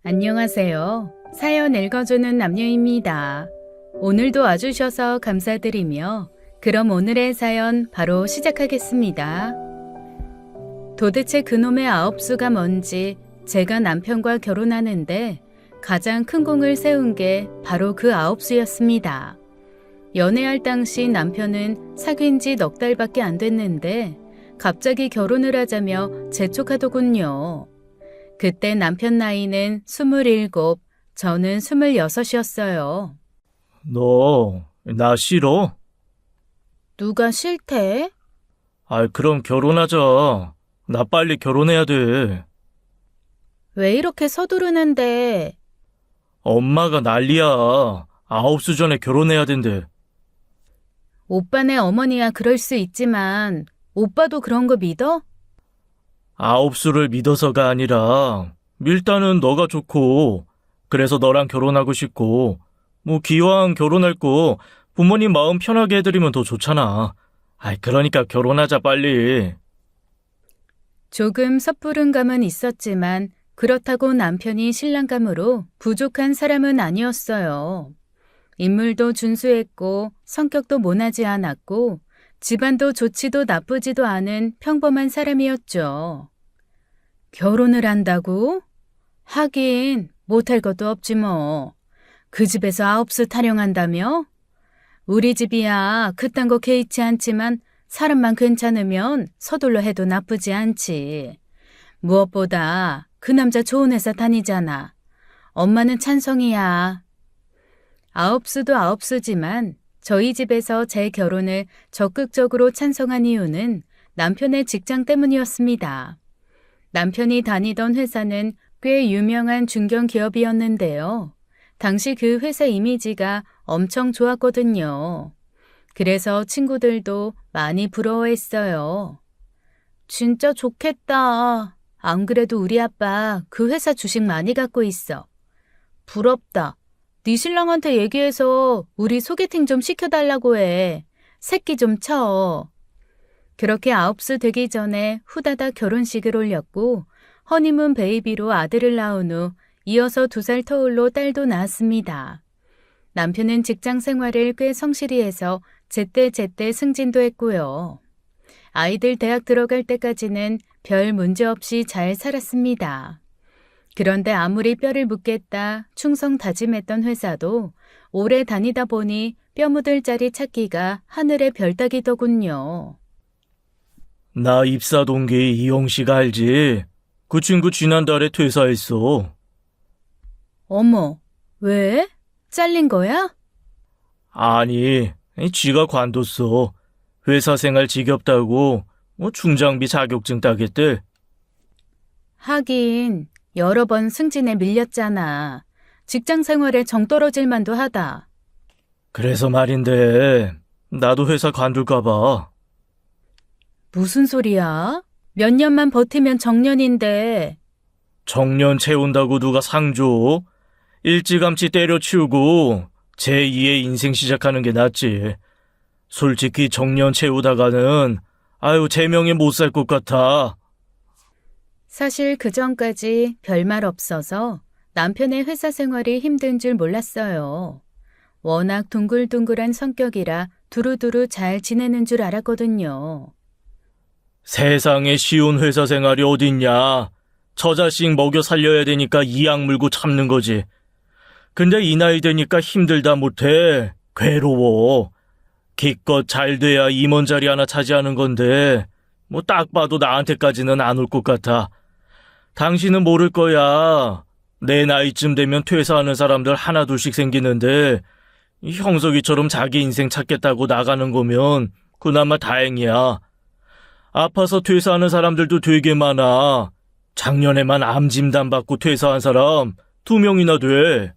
안녕하세요. 사연 읽어주는 남녀입니다. 오늘도 와주셔서 감사드리며 그럼 오늘의 사연 바로 시작하겠습니다. 도대체 그놈의 아홉수가 뭔지 제가 남편과 결혼하는데 가장 큰 공을 세운 게 바로 그 아홉수였습니다. 연애할 당시 남편은 사귄 지 넉 달밖에 안 됐는데 갑자기 결혼을 하자며 재촉하더군요. 그때 남편 나이는 27, 저는 26이었어요. 너, 나 싫어? 누가 싫대? 그럼 결혼하자. 나 빨리 결혼해야 돼. 왜 이렇게 서두르는데? 엄마가 난리야. 아홉수 전에 결혼해야 된대. 오빠네 어머니야 그럴 수 있지만 오빠도 그런 거 믿어? 아홉수를 믿어서가 아니라 일단은 너가 좋고 그래서 너랑 결혼하고 싶고 기왕 결혼할 거 부모님 마음 편하게 해드리면 더 좋잖아. 그러니까 결혼하자 빨리. 조금 섣부른 감은 있었지만 그렇다고 남편이 신랑감으로 부족한 사람은 아니었어요. 인물도 준수했고 성격도 모나지 않았고 집안도 좋지도 나쁘지도 않은 평범한 사람이었죠. 결혼을 한다고? 하긴 못할 것도 없지 뭐. 그 집에서 아홉수 타령한다며? 우리 집이야 그딴 거 개의치 않지만 사람만 괜찮으면 서둘러 해도 나쁘지 않지. 무엇보다 그 남자 좋은 회사 다니잖아. 엄마는 찬성이야. 아홉수도 아홉수지만 저희 집에서 제 결혼을 적극적으로 찬성한 이유는 남편의 직장 때문이었습니다. 남편이 다니던 회사는 꽤 유명한 중견기업이었는데요. 당시 그 회사 이미지가 엄청 좋았거든요. 그래서 친구들도 많이 부러워했어요. 진짜 좋겠다. 안 그래도 우리 아빠 그 회사 주식 많이 갖고 있어. 부럽다. 네 신랑한테 얘기해서 우리 소개팅 좀 시켜달라고 해. 새끼 좀 쳐. 그렇게 아홉수 되기 전에 후다닥 결혼식을 올렸고 허니문 베이비로 아들을 낳은 후 이어서 2살 터울로 딸도 낳았습니다. 남편은 직장 생활을 꽤 성실히 해서 제때제때 승진도 했고요. 아이들 대학 들어갈 때까지는 별 문제 없이 잘 살았습니다. 그런데 아무리 뼈를 묻겠다 충성 다짐했던 회사도 오래 다니다 보니 뼈 묻을 자리 찾기가 하늘의 별 따기더군요. 나 입사 동기 이용식 알지? 그 친구 지난달에 퇴사했어. 어머, 왜? 잘린 거야? 아니, 지가 관뒀어. 회사 생활 지겹다고 중장비 자격증 따겠대. 하긴 여러 번 승진에 밀렸잖아. 직장 생활에 정 떨어질 만도 하다. 그래서 말인데 나도 회사 관둘까 봐. 무슨 소리야? 몇 년만 버티면 정년인데. 정년 채운다고 누가 상 줘? 일찌감치 때려치우고 제2의 인생 시작하는 게 낫지. 솔직히 정년 채우다가는 제명에 못 살 것 같아. 사실 그전까지 별말 없어서 남편의 회사 생활이 힘든 줄 몰랐어요. 워낙 둥글둥글한 성격이라 두루두루 잘 지내는 줄 알았거든요. 세상에 쉬운 회사 생활이 어딨냐. 저 자식 먹여 살려야 되니까 이 약 물고 참는 거지. 근데 이 나이 되니까 힘들다 못해. 괴로워. 기껏 잘 돼야 임원 자리 하나 차지하는 건데 딱 봐도 나한테까지는 안 올 것 같아. 당신은 모를 거야. 내 나이쯤 되면 퇴사하는 사람들 하나둘씩 생기는데 형석이처럼 자기 인생 찾겠다고 나가는 거면 그나마 다행이야. 아파서 퇴사하는 사람들도 되게 많아. 작년에만 암 진단 받고 퇴사한 사람 2명이나 돼.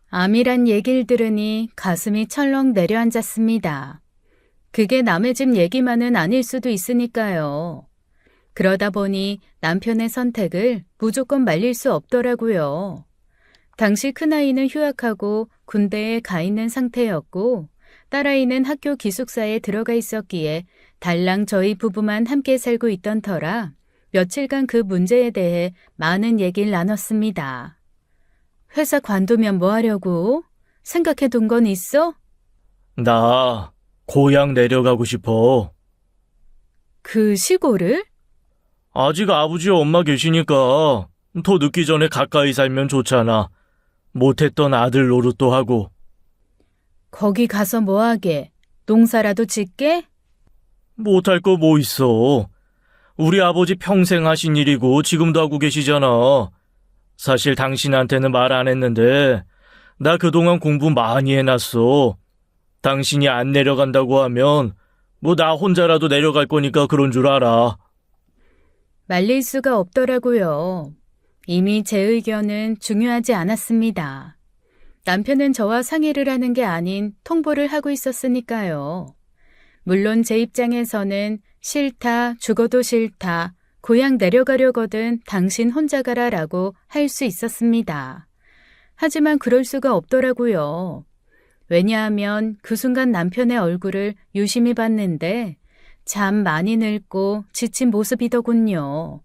암이란 얘기를 들으니 가슴이 철렁 내려앉았습니다. 그게 남의 집 얘기만은 아닐 수도 있으니까요. 그러다 보니 남편의 선택을 무조건 말릴 수 없더라고요. 당시 큰아이는 휴학하고 군대에 가 있는 상태였고 딸아이는 학교 기숙사에 들어가 있었기에 달랑 저희 부부만 함께 살고 있던 터라 며칠간 그 문제에 대해 많은 얘기를 나눴습니다. 회사 관두면 뭐 하려고? 생각해 둔 건 있어? 나 고향 내려가고 싶어. 그 시골을? 아직 아버지 엄마 계시니까 더 늦기 전에 가까이 살면 좋잖아. 못했던 아들 노릇도 하고. 거기 가서 뭐 하게? 농사라도 짓게? 못할 거 뭐 있어. 우리 아버지 평생 하신 일이고 지금도 하고 계시잖아. 사실 당신한테는 말 안 했는데 나 그동안 공부 많이 해놨어. 당신이 안 내려간다고 하면 뭐 나 혼자라도 내려갈 거니까 그런 줄 알아. 말릴 수가 없더라고요. 이미 제 의견은 중요하지 않았습니다. 남편은 저와 상의를 하는 게 아닌 통보를 하고 있었으니까요. 물론 제 입장에서는 싫다, 죽어도 싫다, 고향 내려가려거든 당신 혼자 가라라고 할 수 있었습니다. 하지만 그럴 수가 없더라고요. 왜냐하면 그 순간 남편의 얼굴을 유심히 봤는데 참 많이 늙고 지친 모습이더군요.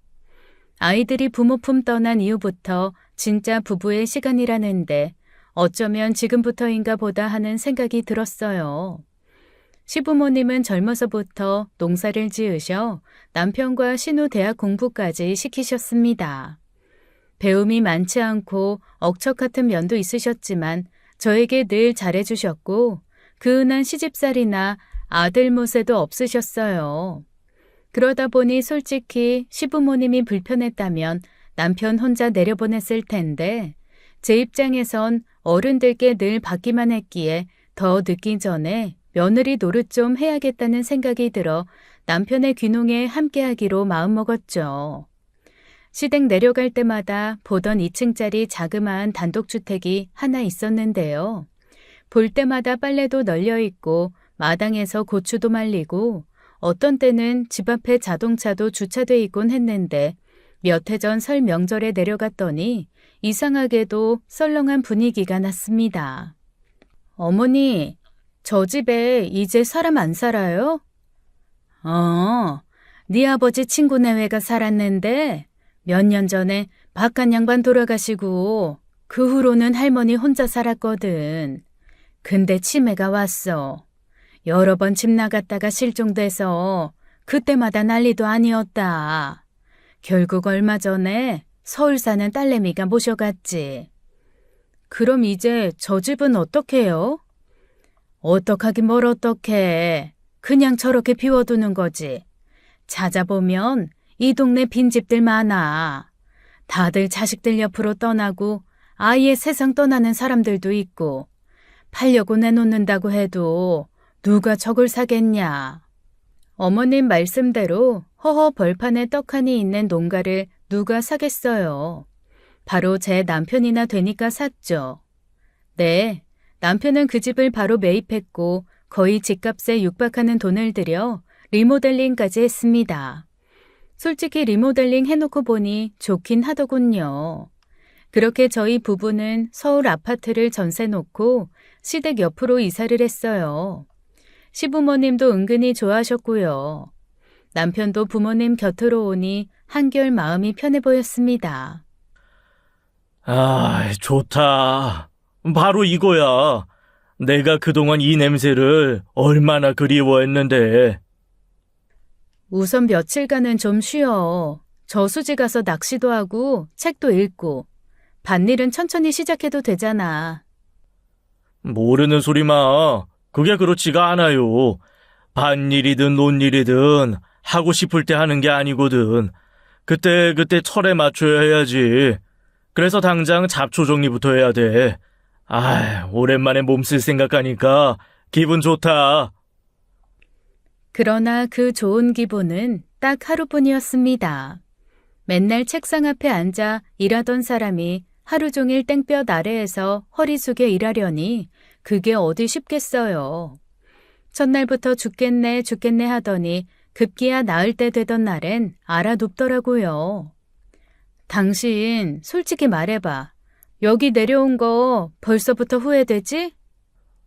아이들이 부모 품 떠난 이후부터 진짜 부부의 시간이라는데 어쩌면 지금부터인가 보다 하는 생각이 들었어요. 시부모님은 젊어서부터 농사를 지으셔 남편과 신우 대학 공부까지 시키셨습니다. 배움이 많지 않고 억척 같은 면도 있으셨지만 저에게 늘 잘해주셨고 그은한 시집살이나 아들 모세도 없으셨어요. 그러다 보니 솔직히 시부모님이 불편했다면 남편 혼자 내려보냈을 텐데 제 입장에선 어른들께 늘 받기만 했기에 더 늦기 전에 며느리 노릇 좀 해야겠다는 생각이 들어 남편의 귀농에 함께하기로 마음먹었죠. 시댁 내려갈 때마다 보던 2층짜리 자그마한 단독주택이 하나 있었는데요. 볼 때마다 빨래도 널려있고 마당에서 고추도 말리고 어떤 때는 집 앞에 자동차도 주차돼 있곤 했는데 몇 해 전 설 명절에 내려갔더니 이상하게도 썰렁한 분위기가 났습니다. 어머니, 저 집에 이제 사람 안 살아요? 네 아버지 친구 내외가 살았는데 몇 년 전에 바깥 양반 돌아가시고 그 후로는 할머니 혼자 살았거든. 근데 치매가 왔어. 여러 번 집 나갔다가 실종돼서 그때마다 난리도 아니었다. 결국 얼마 전에 서울 사는 딸내미가 모셔갔지. 그럼 이제 저 집은 어떻게 해요? 어떡하긴 뭘 어떡해. 그냥 저렇게 비워두는 거지. 찾아보면 이 동네 빈집들 많아. 다들 자식들 옆으로 떠나고 아예 세상 떠나는 사람들도 있고 팔려고 내놓는다고 해도 누가 저걸 사겠냐. 어머님 말씀대로 허허 벌판에 떡하니 있는 농가를 누가 사겠어요. 바로 제 남편이나 되니까 샀죠. 네, 남편은 그 집을 바로 매입했고 거의 집값에 육박하는 돈을 들여 리모델링까지 했습니다. 솔직히 리모델링 해놓고 보니 좋긴 하더군요. 그렇게 저희 부부는 서울 아파트를 전세 놓고 시댁 옆으로 이사를 했어요. 시부모님도 은근히 좋아하셨고요. 남편도 부모님 곁으로 오니 한결 마음이 편해 보였습니다. 아, 좋다. 바로 이거야. 내가 그동안 이 냄새를 얼마나 그리워했는데. 우선 며칠간은 좀 쉬어. 저수지 가서 낚시도 하고 책도 읽고 밭일은 천천히 시작해도 되잖아. 모르는 소리 마. 그게 그렇지가 않아요. 밭일이든 논일이든 하고 싶을 때 하는 게 아니거든. 그때 철에 맞춰야 해야지. 그래서 당장 잡초 정리부터 해야 돼. 오랜만에 몸 쓸 생각하니까 기분 좋다. 그러나 그 좋은 기분은 딱 하루뿐이었습니다. 맨날 책상 앞에 앉아 일하던 사람이 하루 종일 땡볕 아래에서 허리 숙여 일하려니 그게 어디 쉽겠어요. 첫날부터 죽겠네 하더니 급기야 나을 때 되던 날엔 알아눕더라고요. 당신 솔직히 말해봐. 여기 내려온 거 벌써부터 후회되지?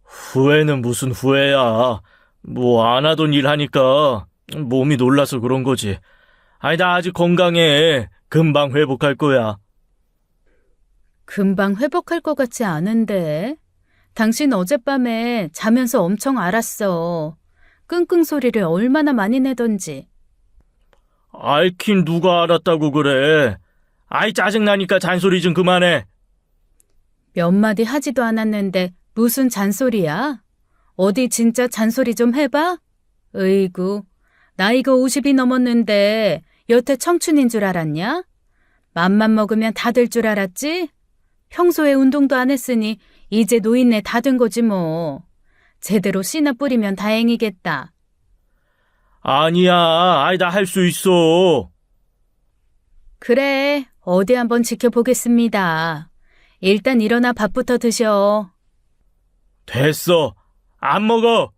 후회는 무슨 후회야. 뭐 안 하던 일 하니까 몸이 놀라서 그런 거지. 아니, 나 아직 건강해. 금방 회복할 거야. 금방 회복할 것 같지 않은데. 당신 어젯밤에 자면서 엄청 앓았어. 끙끙 소리를 얼마나 많이 내던지. 앓긴 누가 알았다고 그래. 아이, 짜증나니까 잔소리 좀 그만해. 몇 마디 하지도 않았는데 무슨 잔소리야? 어디 진짜 잔소리 좀 해봐? 으이구, 나이가 50이 넘었는데 여태 청춘인 줄 알았냐? 맘만 먹으면 다 될 줄 알았지? 평소에 운동도 안 했으니 이제 노인네 다 된 거지 뭐. 제대로 씨나 뿌리면 다행이겠다. 아니야. 아이, 나 할 수 있어. 그래, 어디 한번 지켜보겠습니다. 일단 일어나 밥부터 드셔. 됐어. 안 먹어.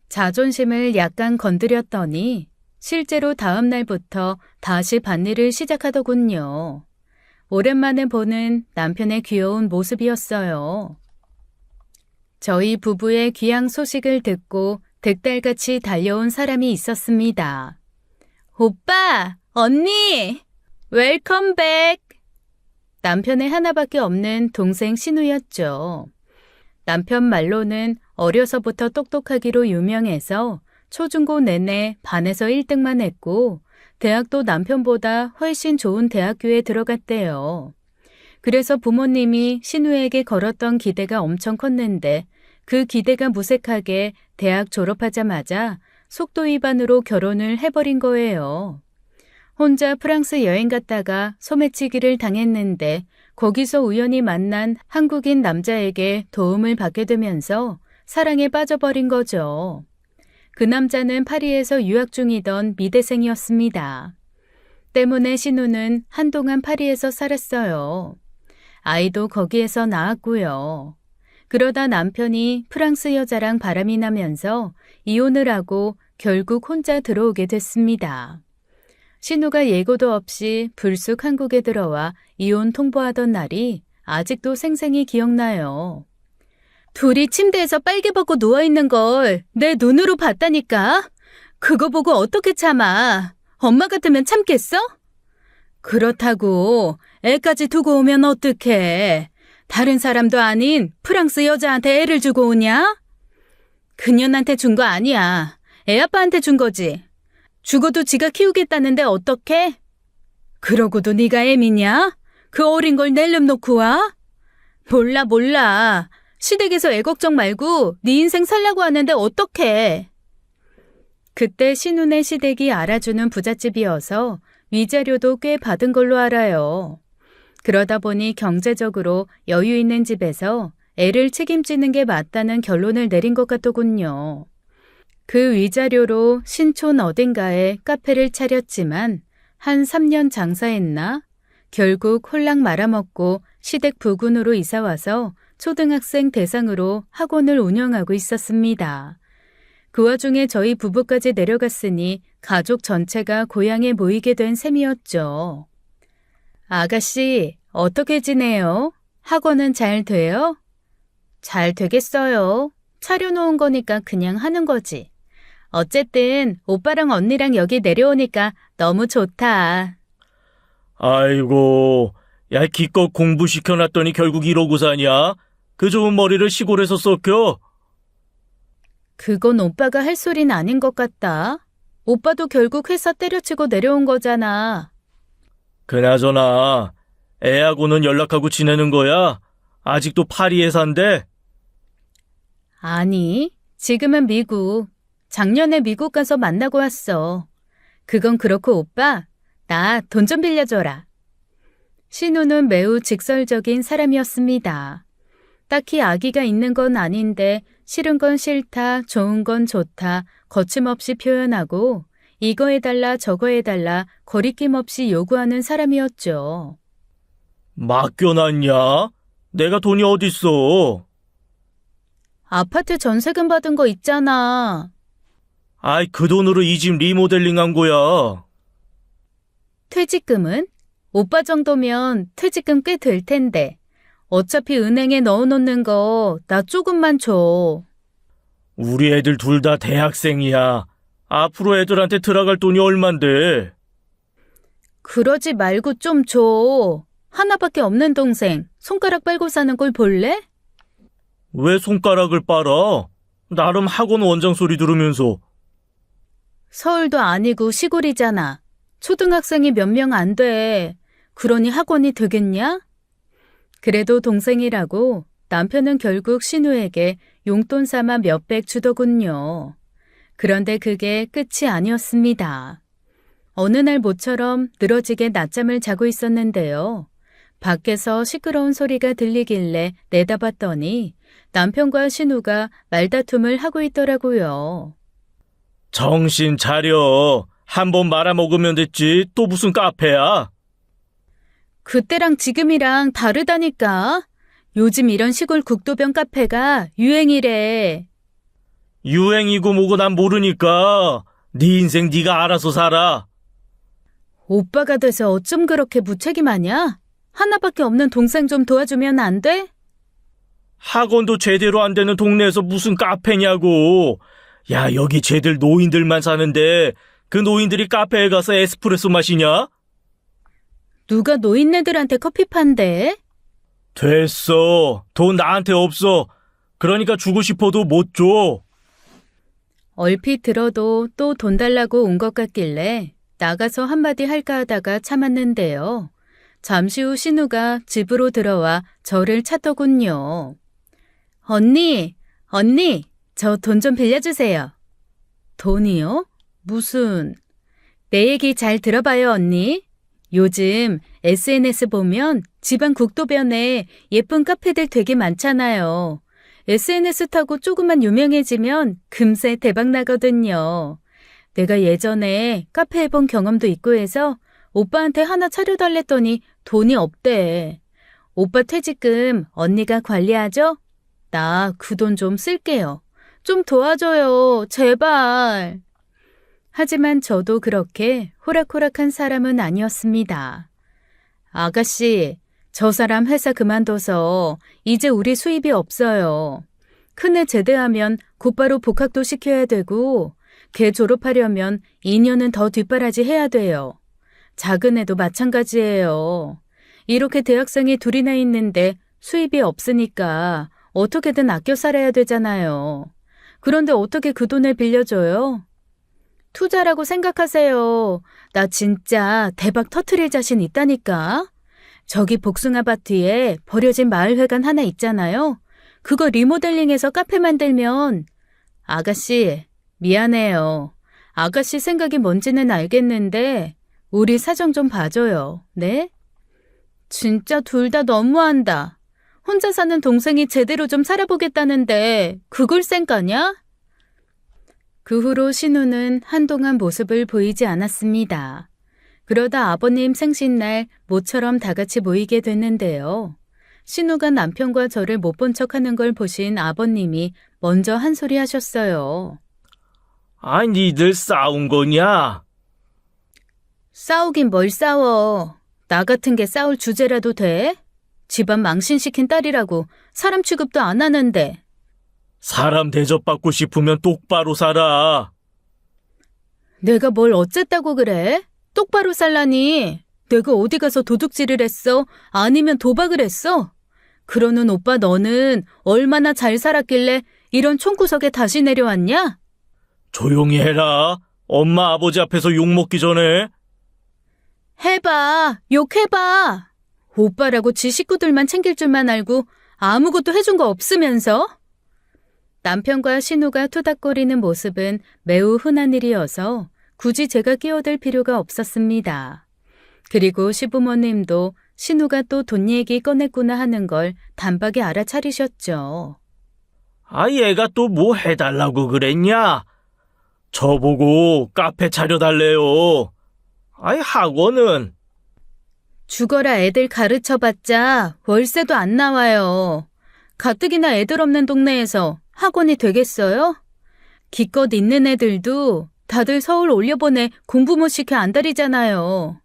자존심을 약간 건드렸더니 실제로 다음 날부터 다시 밭일을 시작하더군요. 오랜만에 보는 남편의 귀여운 모습이었어요. 저희 부부의 귀향 소식을 듣고 득달같이 달려온 사람이 있었습니다. 오빠, 언니, 웰컴백! 남편의 하나밖에 없는 동생 신우였죠. 남편 말로는 어려서부터 똑똑하기로 유명해서 초중고 내내 반에서 1등만 했고 대학도 남편보다 훨씬 좋은 대학교에 들어갔대요. 그래서 부모님이 신우에게 걸었던 기대가 엄청 컸는데 그 기대가 무색하게 대학 졸업하자마자 속도 위반으로 결혼을 해버린 거예요. 혼자 프랑스 여행 갔다가 소매치기를 당했는데 거기서 우연히 만난 한국인 남자에게 도움을 받게 되면서 사랑에 빠져버린 거죠. 그 남자는 파리에서 유학 중이던 미대생이었습니다. 때문에 신우는 한동안 파리에서 살았어요. 아이도 거기에서 낳았고요. 그러다 남편이 프랑스 여자랑 바람이 나면서 이혼을 하고 결국 혼자 들어오게 됐습니다. 신우가 예고도 없이 불쑥 한국에 들어와 이혼 통보하던 날이 아직도 생생히 기억나요. 둘이 침대에서 빨개 벗고 누워있는 걸 내 눈으로 봤다니까. 그거 보고 어떻게 참아. 엄마 같으면 참겠어? 그렇다고 애까지 두고 오면 어떡해. 다른 사람도 아닌 프랑스 여자한테 애를 주고 오냐? 그년한테 준 거 아니야. 애 아빠한테 준 거지. 죽어도 지가 키우겠다는데 어떡해? 그러고도 네가 애미냐? 그 어린 걸 내려놓고 와? 몰라. 시댁에서 애 걱정 말고 네 인생 살라고 하는데 어떡해? 그때 신우네 시댁이 알아주는 부잣집이어서 위자료도 꽤 받은 걸로 알아요. 그러다 보니 경제적으로 여유 있는 집에서 애를 책임지는 게 맞다는 결론을 내린 것 같더군요. 그 위자료로 신촌 어딘가에 카페를 차렸지만 한 3년 장사했나? 결국 홀랑 말아먹고 시댁 부근으로 이사와서 초등학생 대상으로 학원을 운영하고 있었습니다. 그 와중에 저희 부부까지 내려갔으니 가족 전체가 고향에 모이게 된 셈이었죠. 아가씨, 어떻게 지내요? 학원은 잘 돼요? 잘 되겠어요. 차려놓은 거니까 그냥 하는 거지. 어쨌든 오빠랑 언니랑 여기 내려오니까 너무 좋다. 아이고, 야, 기껏 공부시켜놨더니 결국 이러고 사냐? 그 좋은 머리를 시골에서 썩혀? 그건 오빠가 할 소린 아닌 것 같다. 오빠도 결국 회사 때려치고 내려온 거잖아. 그나저나 애하고는 연락하고 지내는 거야? 아직도 파리에 산대? 아니, 지금은 미국. 작년에 미국 가서 만나고 왔어. 그건 그렇고 오빠, 나 돈 좀 빌려줘라. 신우는 매우 직설적인 사람이었습니다. 딱히 악의가 있는 건 아닌데 싫은 건 싫다, 좋은 건 좋다, 거침없이 표현하고 이거 해달라 저거 해달라 거리낌 없이 요구하는 사람이었죠. 맡겨놨냐? 내가 돈이 어딨어? 아파트 전세금 받은 거 있잖아. 아이, 그 돈으로 이 집 리모델링 한 거야. 퇴직금은? 오빠 정도면 퇴직금 꽤 될 텐데. 어차피 은행에 넣어놓는 거 나 조금만 줘. 우리 애들 둘 다 대학생이야. 앞으로 애들한테 들어갈 돈이 얼만데? 그러지 말고 좀 줘. 하나밖에 없는 동생, 손가락 빨고 사는 걸 볼래? 왜 손가락을 빨아? 나름 학원 원장 소리 들으면서. 서울도 아니고 시골이잖아. 초등학생이 몇 명 안 돼. 그러니 학원이 되겠냐? 그래도 동생이라고 남편은 결국 신우에게 용돈 삼아 몇백 주더군요. 그런데 그게 끝이 아니었습니다. 어느 날 모처럼 늘어지게 낮잠을 자고 있었는데요. 밖에서 시끄러운 소리가 들리길래 내다봤더니 남편과 신우가 말다툼을 하고 있더라고요. 정신 차려. 한 번 말아먹으면 됐지. 또 무슨 카페야? 그때랑 지금이랑 다르다니까. 요즘 이런 시골 국도변 카페가 유행이래. 유행이고 뭐고 난 모르니까 네 인생 네가 알아서 살아. 오빠가 돼서 어쩜 그렇게 무책임하냐? 하나밖에 없는 동생 좀 도와주면 안 돼? 학원도 제대로 안 되는 동네에서 무슨 카페냐고. 야, 여기 쟤들 노인들만 사는데 그 노인들이 카페에 가서 에스프레소 마시냐? 누가 노인네들한테 커피 판대? 됐어. 돈 나한테 없어. 그러니까 주고 싶어도 못 줘. 얼핏 들어도 또 돈 달라고 온 것 같길래 나가서 한마디 할까 하다가 참았는데요. 잠시 후 신우가 집으로 들어와 저를 찾더군요. 언니, 저 돈 좀 빌려주세요. 돈이요? 무슨... 내 얘기 잘 들어봐요, 언니. 요즘 SNS 보면 지방 국도변에 예쁜 카페들 되게 많잖아요. SNS 타고 조금만 유명해지면 금세 대박 나거든요. 내가 예전에 카페 해본 경험도 있고 해서 오빠한테 하나 차려달랬더니 돈이 없대. 오빠 퇴직금 언니가 관리하죠? 나 그 돈 좀 쓸게요. 좀 도와줘요. 제발. 하지만 저도 그렇게 호락호락한 사람은 아니었습니다. 아가씨, 저 사람 회사 그만둬서 이제 우리 수입이 없어요. 큰애 제대하면 곧바로 복학도 시켜야 되고 걔 졸업하려면 2년은 더 뒷바라지 해야 돼요. 작은 애도 마찬가지예요. 이렇게 대학생이 둘이나 있는데 수입이 없으니까 어떻게든 아껴 살아야 되잖아요. 그런데 어떻게 그 돈을 빌려줘요? 투자라고 생각하세요. 나 진짜 대박 터트릴 자신 있다니까. 저기 복숭아밭 뒤에 버려진 마을회관 하나 있잖아요. 그거 리모델링해서 카페 만들면... 아가씨, 미안해요. 아가씨 생각이 뭔지는 알겠는데 우리 사정 좀 봐줘요. 네? 진짜 둘 다 너무한다. 혼자 사는 동생이 제대로 좀 살아보겠다는데 그걸 쌩까냐? 그 후로 신우는 한동안 모습을 보이지 않았습니다. 그러다 아버님 생신날 모처럼 다 같이 모이게 됐는데요. 신우가 남편과 저를 못 본 척하는 걸 보신 아버님이 먼저 한 소리 하셨어요. 아, 니들 싸운 거냐? 싸우긴 뭘 싸워. 나 같은 게 싸울 주제라도 돼? 집안 망신시킨 딸이라고 사람 취급도 안 하는데. 사람 대접받고 싶으면 똑바로 살아. 내가 뭘 어쨌다고 그래? 똑바로 살라니. 내가 어디 가서 도둑질을 했어? 아니면 도박을 했어? 그러는 오빠 너는 얼마나 잘 살았길래 이런 총구석에 다시 내려왔냐? 조용히 해라. 엄마 아버지 앞에서 욕먹기 전에. 해봐. 욕해봐. 오빠라고 지 식구들만 챙길 줄만 알고 아무것도 해준 거 없으면서? 남편과 신우가 투닥거리는 모습은 매우 흔한 일이어서 굳이 제가 끼어들 필요가 없었습니다. 그리고 시부모님도 신우가 또 돈 얘기 꺼냈구나 하는 걸 단박에 알아차리셨죠. 아, 얘가 또 뭐 해달라고 그랬냐? 저보고 카페 차려달래요. 아이, 학원은. 죽어라 애들 가르쳐봤자 월세도 안 나와요. 가뜩이나 애들 없는 동네에서 학원이 되겠어요? 기껏 있는 애들도 다들 서울 올려보내 공부 못 시켜 안달이잖아요.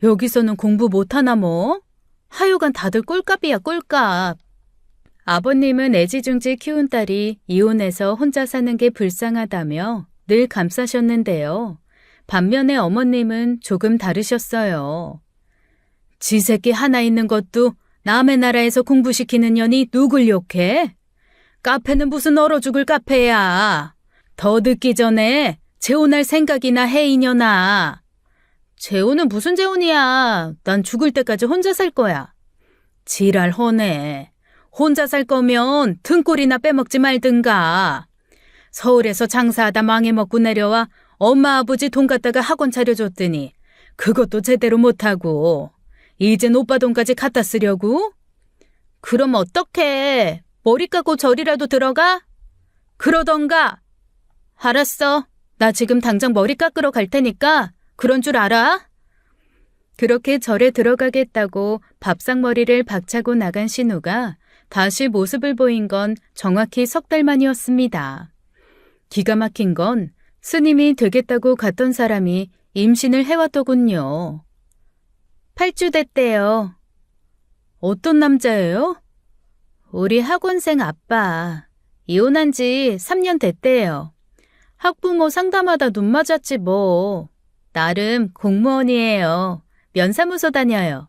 여기서는 공부 못하나 뭐? 하여간 다들 꼴값이야 꼴값. 아버님은 애지중지 키운 딸이 이혼해서 혼자 사는 게 불쌍하다며 늘 감싸셨는데요. 반면에 어머님은 조금 다르셨어요. 지 새끼 하나 있는 것도 남의 나라에서 공부시키는 년이 누굴 욕해? 카페는 무슨 얼어 죽을 카페야. 더 늦기 전에 재혼할 생각이나 해, 이년아. 재혼은 무슨 재혼이야. 난 죽을 때까지 혼자 살 거야. 지랄 허네. 혼자 살 거면 등골이나 빼먹지 말든가. 서울에서 장사하다 망해먹고 내려와 엄마 아버지 돈 갖다가 학원 차려줬더니 그것도 제대로 못하고 이젠 오빠 돈까지 갖다 쓰려고? 그럼 어떡해. 머리 깎고 절이라도 들어가? 그러던가. 알았어. 나 지금 당장 머리 깎으러 갈 테니까 그런 줄 알아? 그렇게 절에 들어가겠다고 밥상머리를 박차고 나간 신우가 다시 모습을 보인 건 정확히 석 달 만이었습니다. 기가 막힌 건 스님이 되겠다고 갔던 사람이 임신을 해왔더군요. 8주 됐대요. 어떤 남자예요? 우리 학원생 아빠. 이혼한 지 3년 됐대요. 학부모 상담하다 눈 맞았지 뭐. 나름 공무원이에요. 면사무소 다녀요.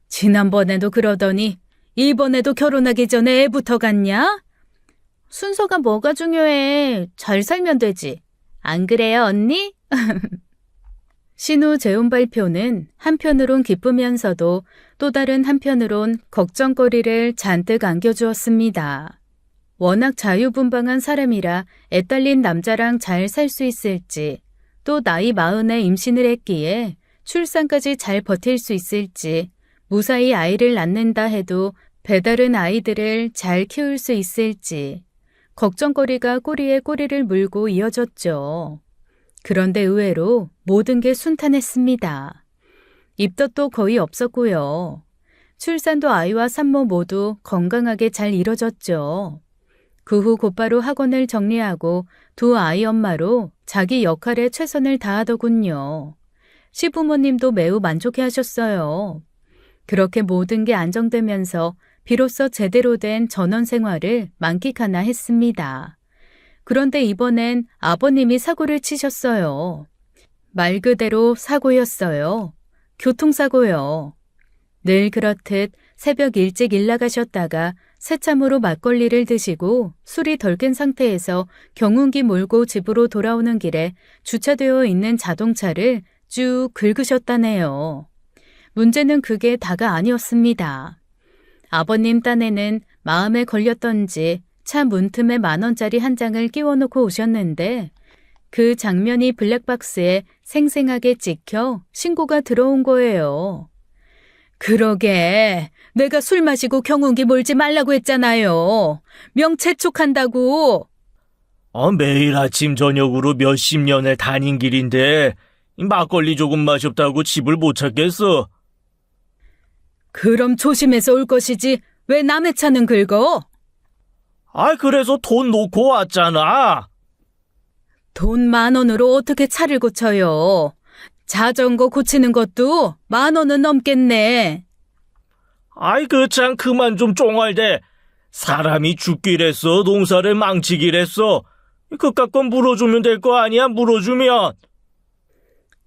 지난번에도 그러더니 이번에도 결혼하기 전에 애부터 갔냐? 순서가 뭐가 중요해. 잘 살면 되지. 안 그래요, 언니? 신우 재혼 발표는 한편으론 기쁘면서도 또 다른 한편으론 걱정거리를 잔뜩 안겨주었습니다. 워낙 자유분방한 사람이라 애딸린 남자랑 잘 살 수 있을지, 또 나이 40에 임신을 했기에 출산까지 잘 버틸 수 있을지, 무사히 아이를 낳는다 해도 배다른 아이들을 잘 키울 수 있을지, 걱정거리가 꼬리에 꼬리를 물고 이어졌죠. 그런데 의외로 모든 게 순탄했습니다. 입덧도 거의 없었고요. 출산도 아이와 산모 모두 건강하게 잘 이뤄졌죠. 그 후 곧바로 학원을 정리하고 두 아이 엄마로 자기 역할에 최선을 다하더군요. 시부모님도 매우 만족해 하셨어요. 그렇게 모든 게 안정되면서 비로소 제대로 된 전원 생활을 만끽하나 했습니다. 그런데 이번엔 아버님이 사고를 치셨어요. 말 그대로 사고였어요. 교통사고요. 늘 그렇듯 새벽 일찍 일 나가셨다가 새참으로 막걸리를 드시고 술이 덜 깬 상태에서 경운기 몰고 집으로 돌아오는 길에 주차되어 있는 자동차를 쭉 긁으셨다네요. 문제는 그게 다가 아니었습니다. 아버님 딴에는 마음에 걸렸던지 차 문틈에 10,000원짜리 한 장을 끼워놓고 오셨는데 그 장면이 블랙박스에 생생하게 찍혀 신고가 들어온 거예요. 그러게 내가 술 마시고 경운기 몰지 말라고 했잖아요. 명체촉한다고. 매일 아침 저녁으로 몇십 년을 다닌 길인데 막걸리 조금 마셨다고 집을 못 찾겠어. 그럼 조심해서 올 것이지 왜 남의 차는 긁어? 그래서 돈 놓고 왔잖아. 돈 10,000원으로 어떻게 차를 고쳐요? 자전거 고치는 것도 10,000원은 넘겠네. 그 참 그만 좀 쫑알대. 사람이 죽기랬어. 농사를 망치기랬어. 그깟 건 물어주면 될 거 아니야, 물어주면.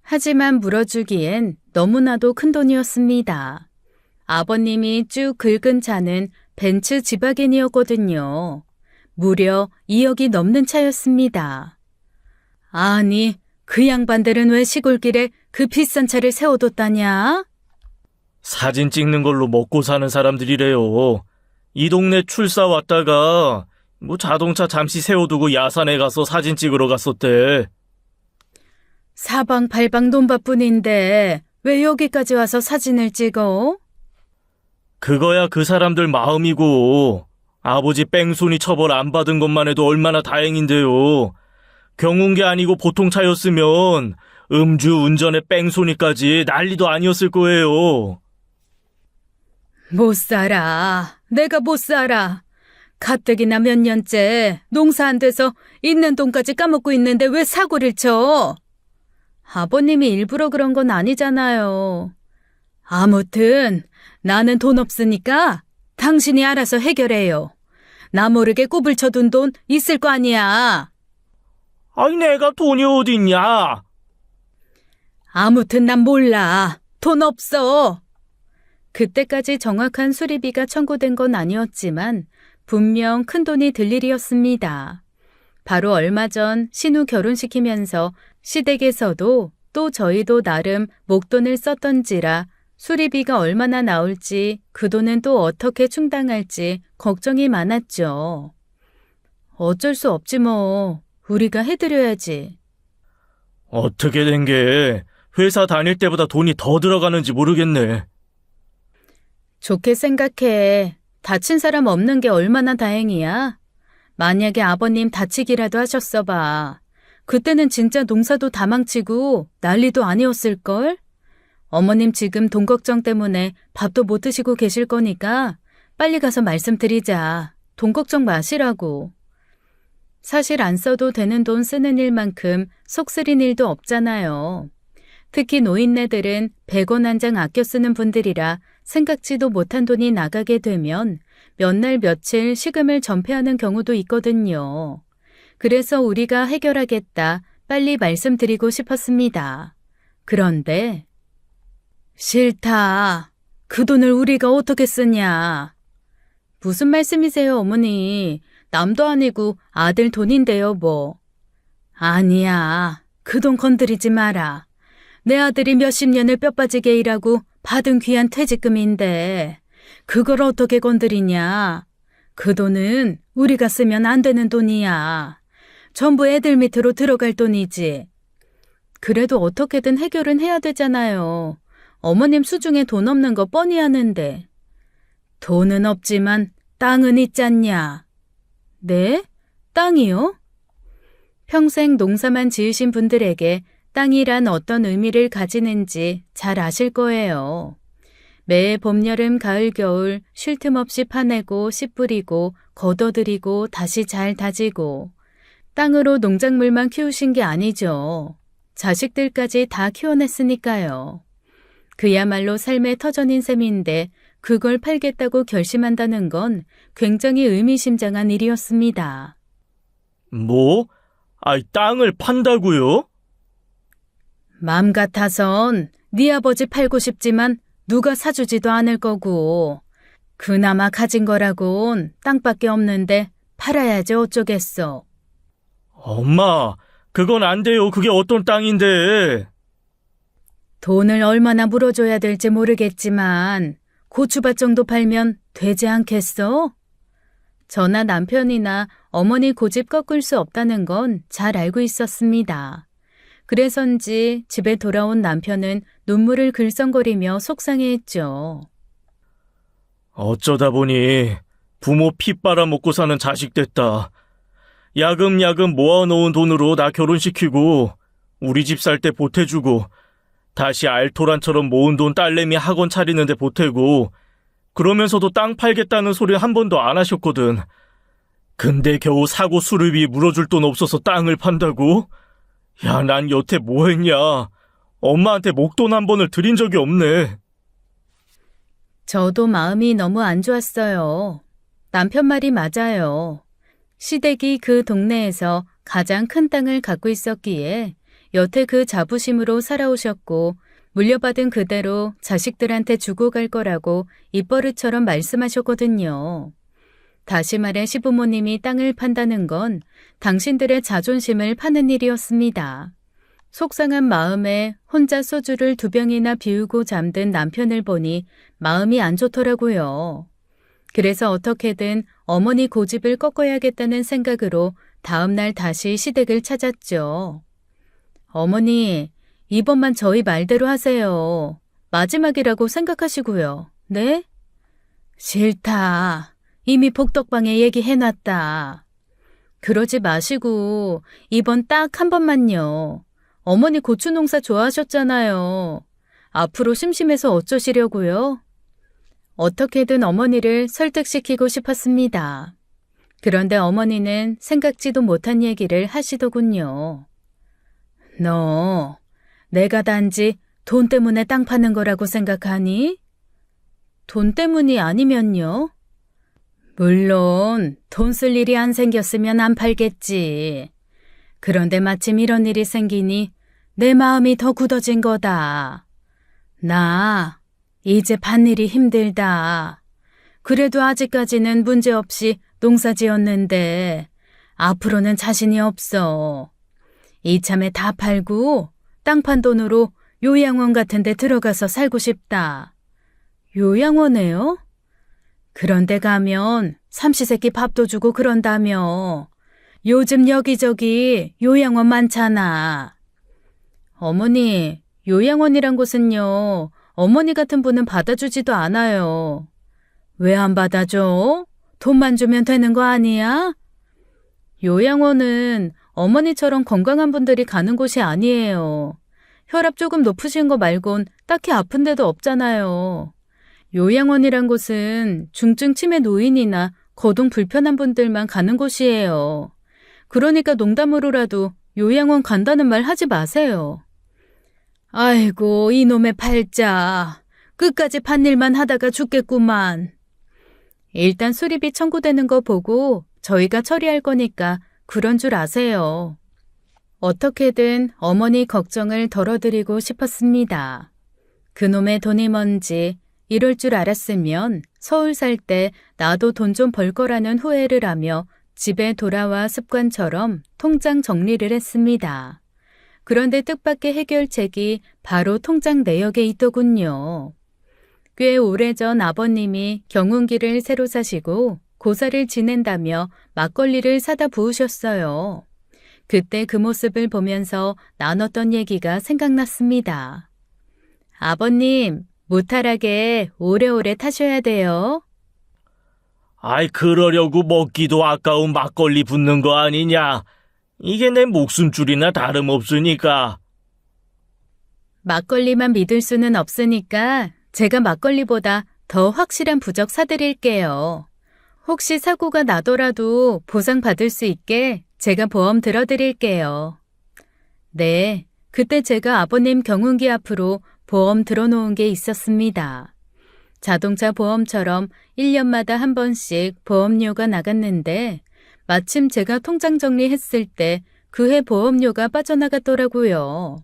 하지만 물어주기엔 너무나도 큰 돈이었습니다. 아버님이 쭉 긁은 차는 벤츠 지바겐이었거든요. 무려 2억이 넘는 차였습니다. 아니, 그 양반들은 왜 시골길에 그 비싼 차를 세워뒀다냐? 사진 찍는 걸로 먹고 사는 사람들이래요. 이 동네 출사 왔다가 자동차 잠시 세워두고 야산에 가서 사진 찍으러 갔었대. 사방팔방 논밭뿐인데 왜 여기까지 와서 사진을 찍어? 그거야 그 사람들 마음이고, 아버지 뺑소니 처벌 안 받은 것만 해도 얼마나 다행인데요. 경운기 아니고 보통 차였으면 음주 운전에 뺑소니까지 난리도 아니었을 거예요. 못 살아. 내가 못 살아. 가뜩이나 몇 년째 농사 안 돼서 있는 돈까지 까먹고 있는데 왜 사고를 쳐? 아버님이 일부러 그런 건 아니잖아요. 아무튼 나는 돈 없으니까 당신이 알아서 해결해요. 나 모르게 꼽을 쳐둔 돈 있을 거 아니야. 아니, 내가 돈이 어딨냐? 아무튼 난 몰라. 돈 없어. 그때까지 정확한 수리비가 청구된 건 아니었지만 분명 큰돈이 들 일이었습니다. 바로 얼마 전 신우 결혼시키면서 시댁에서도 또 저희도 나름 목돈을 썼던지라 수리비가 얼마나 나올지 그 돈은 또 어떻게 충당할지 걱정이 많았죠. 어쩔 수 없지 뭐. 우리가 해드려야지. 어떻게 된 게 회사 다닐 때보다 돈이 더 들어가는지 모르겠네. 좋게 생각해. 다친 사람 없는 게 얼마나 다행이야. 만약에 아버님 다치기라도 하셨어 봐. 그때는 진짜 농사도 다 망치고 난리도 아니었을걸? 어머님 지금 돈 걱정 때문에 밥도 못 드시고 계실 거니까 빨리 가서 말씀드리자. 돈 걱정 마시라고. 사실 안 써도 되는 돈 쓰는 일만큼 속 쓰린 일도 없잖아요. 특히 노인네들은 100원 한 장 아껴 쓰는 분들이라 생각지도 못한 돈이 나가게 되면 몇 날 며칠 시금을 전폐하는 경우도 있거든요. 그래서 우리가 해결하겠다 빨리 말씀드리고 싶었습니다. 그런데 싫다. 그 돈을 우리가 어떻게 쓰냐. 무슨 말씀이세요, 어머니? 남도 아니고 아들 돈인데요, 뭐. 아니야. 그 돈 건드리지 마라. 내 아들이 몇십 년을 뼈 빠지게 일하고 받은 귀한 퇴직금인데 그걸 어떻게 건드리냐. 그 돈은 우리가 쓰면 안 되는 돈이야. 전부 애들 밑으로 들어갈 돈이지. 그래도 어떻게든 해결은 해야 되잖아요. 어머님 수중에 돈 없는 거 뻔히 아는데. 돈은 없지만 땅은 있잖냐. 네? 땅이요? 평생 농사만 지으신 분들에게 땅이란 어떤 의미를 가지는지 잘 아실 거예요. 매 봄, 여름, 가을, 겨울 쉴 틈 없이 파내고 씨 뿌리고 걷어들이고 다시 잘 다지고 땅으로 농작물만 키우신 게 아니죠. 자식들까지 다 키워냈으니까요. 그야말로 삶의 터전인 셈인데 그걸 팔겠다고 결심한다는 건 굉장히 의미심장한 일이었습니다. 뭐? 아이, 땅을 판다고요? 맘 같아선 네 아버지 팔고 싶지만 누가 사주지도 않을 거고 그나마 가진 거라곤 땅밖에 없는데 팔아야지 어쩌겠어. 엄마, 그건 안 돼요. 그게 어떤 땅인데. 돈을 얼마나 물어줘야 될지 모르겠지만 고추밭 정도 팔면 되지 않겠어? 저나 남편이나 어머니 고집 꺾을 수 없다는 건 잘 알고 있었습니다. 그래서인지 집에 돌아온 남편은 눈물을 글썽거리며 속상해했죠. 어쩌다 보니 부모 피 빨아먹고 사는 자식 됐다. 야금야금 모아놓은 돈으로 나 결혼시키고 우리 집 살 때 보태주고 다시 알토란처럼 모은 돈 딸내미 학원 차리는데 보태고 그러면서도 땅 팔겠다는 소리 한 번도 안 하셨거든. 근데 겨우 사고 수리비 물어줄 돈 없어서 땅을 판다고? 야, 난 여태 뭐 했냐. 엄마한테 목돈 한 번을 드린 적이 없네. 저도 마음이 너무 안 좋았어요. 남편 말이 맞아요. 시댁이 그 동네에서 가장 큰 땅을 갖고 있었기에 여태 그 자부심으로 살아오셨고 물려받은 그대로 자식들한테 주고 갈 거라고 입버릇처럼 말씀하셨거든요. 다시 말해 시부모님이 땅을 판다는 건 당신들의 자존심을 파는 일이었습니다. 속상한 마음에 혼자 소주를 2병이나 비우고 잠든 남편을 보니 마음이 안 좋더라고요. 그래서 어떻게든 어머니 고집을 꺾어야겠다는 생각으로 다음날 다시 시댁을 찾았죠. 어머니, 이번만 저희 말대로 하세요. 마지막이라고 생각하시고요. 네? 싫다. 이미 복덕방에 얘기해놨다. 그러지 마시고 이번 딱 한 번만요. 어머니 고추 농사 좋아하셨잖아요. 앞으로 심심해서 어쩌시려고요? 어떻게든 어머니를 설득시키고 싶었습니다. 그런데 어머니는 생각지도 못한 얘기를 하시더군요. 너, 내가 단지 돈 때문에 땅 파는 거라고 생각하니? 돈 때문이 아니면요? 물론 돈 쓸 일이 안 생겼으면 안 팔겠지. 그런데 마침 이런 일이 생기니 내 마음이 더 굳어진 거다. 나 이제 밭일이 힘들다. 그래도 아직까지는 문제없이 농사 지었는데 앞으로는 자신이 없어. 이참에 다 팔고 땅 판 돈으로 요양원 같은 데 들어가서 살고 싶다. 요양원에요? 그런데 가면 삼시세끼 밥도 주고 그런다며. 요즘 여기저기 요양원 많잖아. 어머니, 요양원이란 곳은요, 어머니 같은 분은 받아주지도 않아요. 왜 안 받아줘? 돈만 주면 되는 거 아니야? 요양원은 어머니처럼 건강한 분들이 가는 곳이 아니에요. 혈압 조금 높으신 거 말곤 딱히 아픈 데도 없잖아요. 요양원이란 곳은 중증 치매 노인이나 거동 불편한 분들만 가는 곳이에요. 그러니까 농담으로라도 요양원 간다는 말 하지 마세요. 아이고, 이놈의 팔자. 끝까지 밭일만 하다가 죽겠구만. 일단 수리비 청구되는 거 보고 저희가 처리할 거니까 그런 줄 아세요. 어떻게든 어머니 걱정을 덜어드리고 싶었습니다. 그놈의 돈이 뭔지 이럴 줄 알았으면 서울 살 때 나도 돈 좀 벌 거라는 후회를 하며 집에 돌아와 습관처럼 통장 정리를 했습니다. 그런데 뜻밖의 해결책이 바로 통장 내역에 있더군요. 꽤 오래전 아버님이 경운기를 새로 사시고 고사를 지낸다며 막걸리를 사다 부으셨어요. 그때 그 모습을 보면서 나눴던 얘기가 생각났습니다. 아버님, 무탈하게 오래오래 타셔야 돼요. 아이, 그러려고 먹기도 아까운 막걸리 붓는 거 아니냐? 이게 내 목숨줄이나 다름없으니까. 막걸리만 믿을 수는 없으니까 제가 막걸리보다 더 확실한 부적 사드릴게요. 혹시 사고가 나더라도 보상받을 수 있게 제가 보험 들어드릴게요. 네, 그때 제가 아버님 경운기 앞으로 보험 들어놓은 게 있었습니다. 자동차 보험처럼 1년마다 한 번씩 보험료가 나갔는데 마침 제가 통장 정리했을 때 그 해 보험료가 빠져나갔더라고요.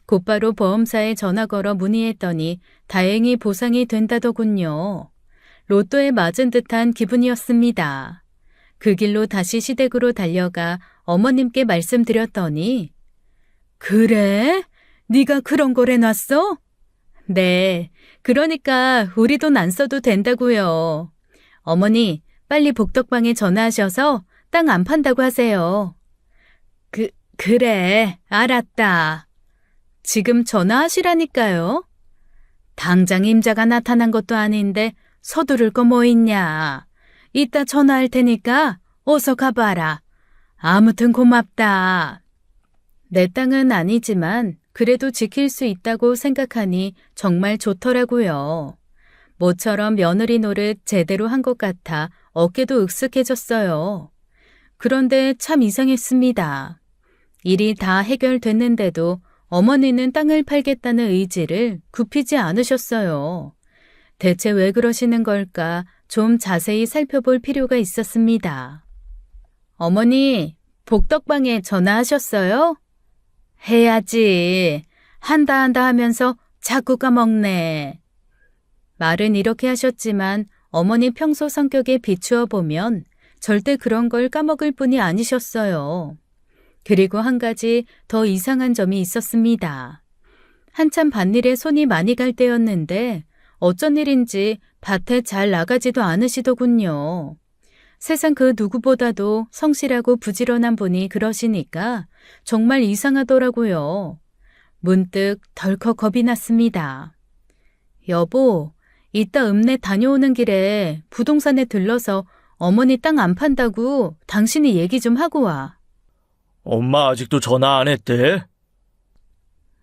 곧바로 보험사에 전화 걸어 문의했더니 다행히 보상이 된다더군요. 로또에 맞은 듯한 기분이었습니다. 그 길로 다시 시댁으로 달려가 어머님께 말씀드렸더니 그래? 네가 그런 걸 해놨어? 네, 그러니까 우리 돈 안 써도 된다고요. 어머니, 빨리 복덕방에 전화하셔서 땅 안 판다고 하세요. 그래, 알았다. 지금 전화하시라니까요. 당장 임자가 나타난 것도 아닌데 서두를 거 뭐 있냐. 이따 전화할 테니까 어서 가봐라. 아무튼 고맙다. 내 땅은 아니지만 그래도 지킬 수 있다고 생각하니 정말 좋더라고요. 모처럼 며느리 노릇 제대로 한 것 같아 어깨도 익숙해졌어요. 그런데 참 이상했습니다. 일이 다 해결됐는데도 어머니는 땅을 팔겠다는 의지를 굽히지 않으셨어요. 대체 왜 그러시는 걸까 좀 자세히 살펴볼 필요가 있었습니다. 어머니, 복덕방에 전화하셨어요? 해야지. 한다 하면서 자꾸 까먹네. 말은 이렇게 하셨지만 어머니 평소 성격에 비추어 보면 절대 그런 걸 까먹을 분이 아니셨어요. 그리고 한 가지 더 이상한 점이 있었습니다. 한참 밭일에 손이 많이 갈 때였는데 어쩐 일인지 밭에 잘 나가지도 않으시더군요. 세상 그 누구보다도 성실하고 부지런한 분이 그러시니까 정말 이상하더라고요. 문득 덜컥 겁이 났습니다. 여보, 이따 읍내 다녀오는 길에 부동산에 들러서 어머니 땅 안 판다고 당신이 얘기 좀 하고 와. 엄마 아직도 전화 안 했대?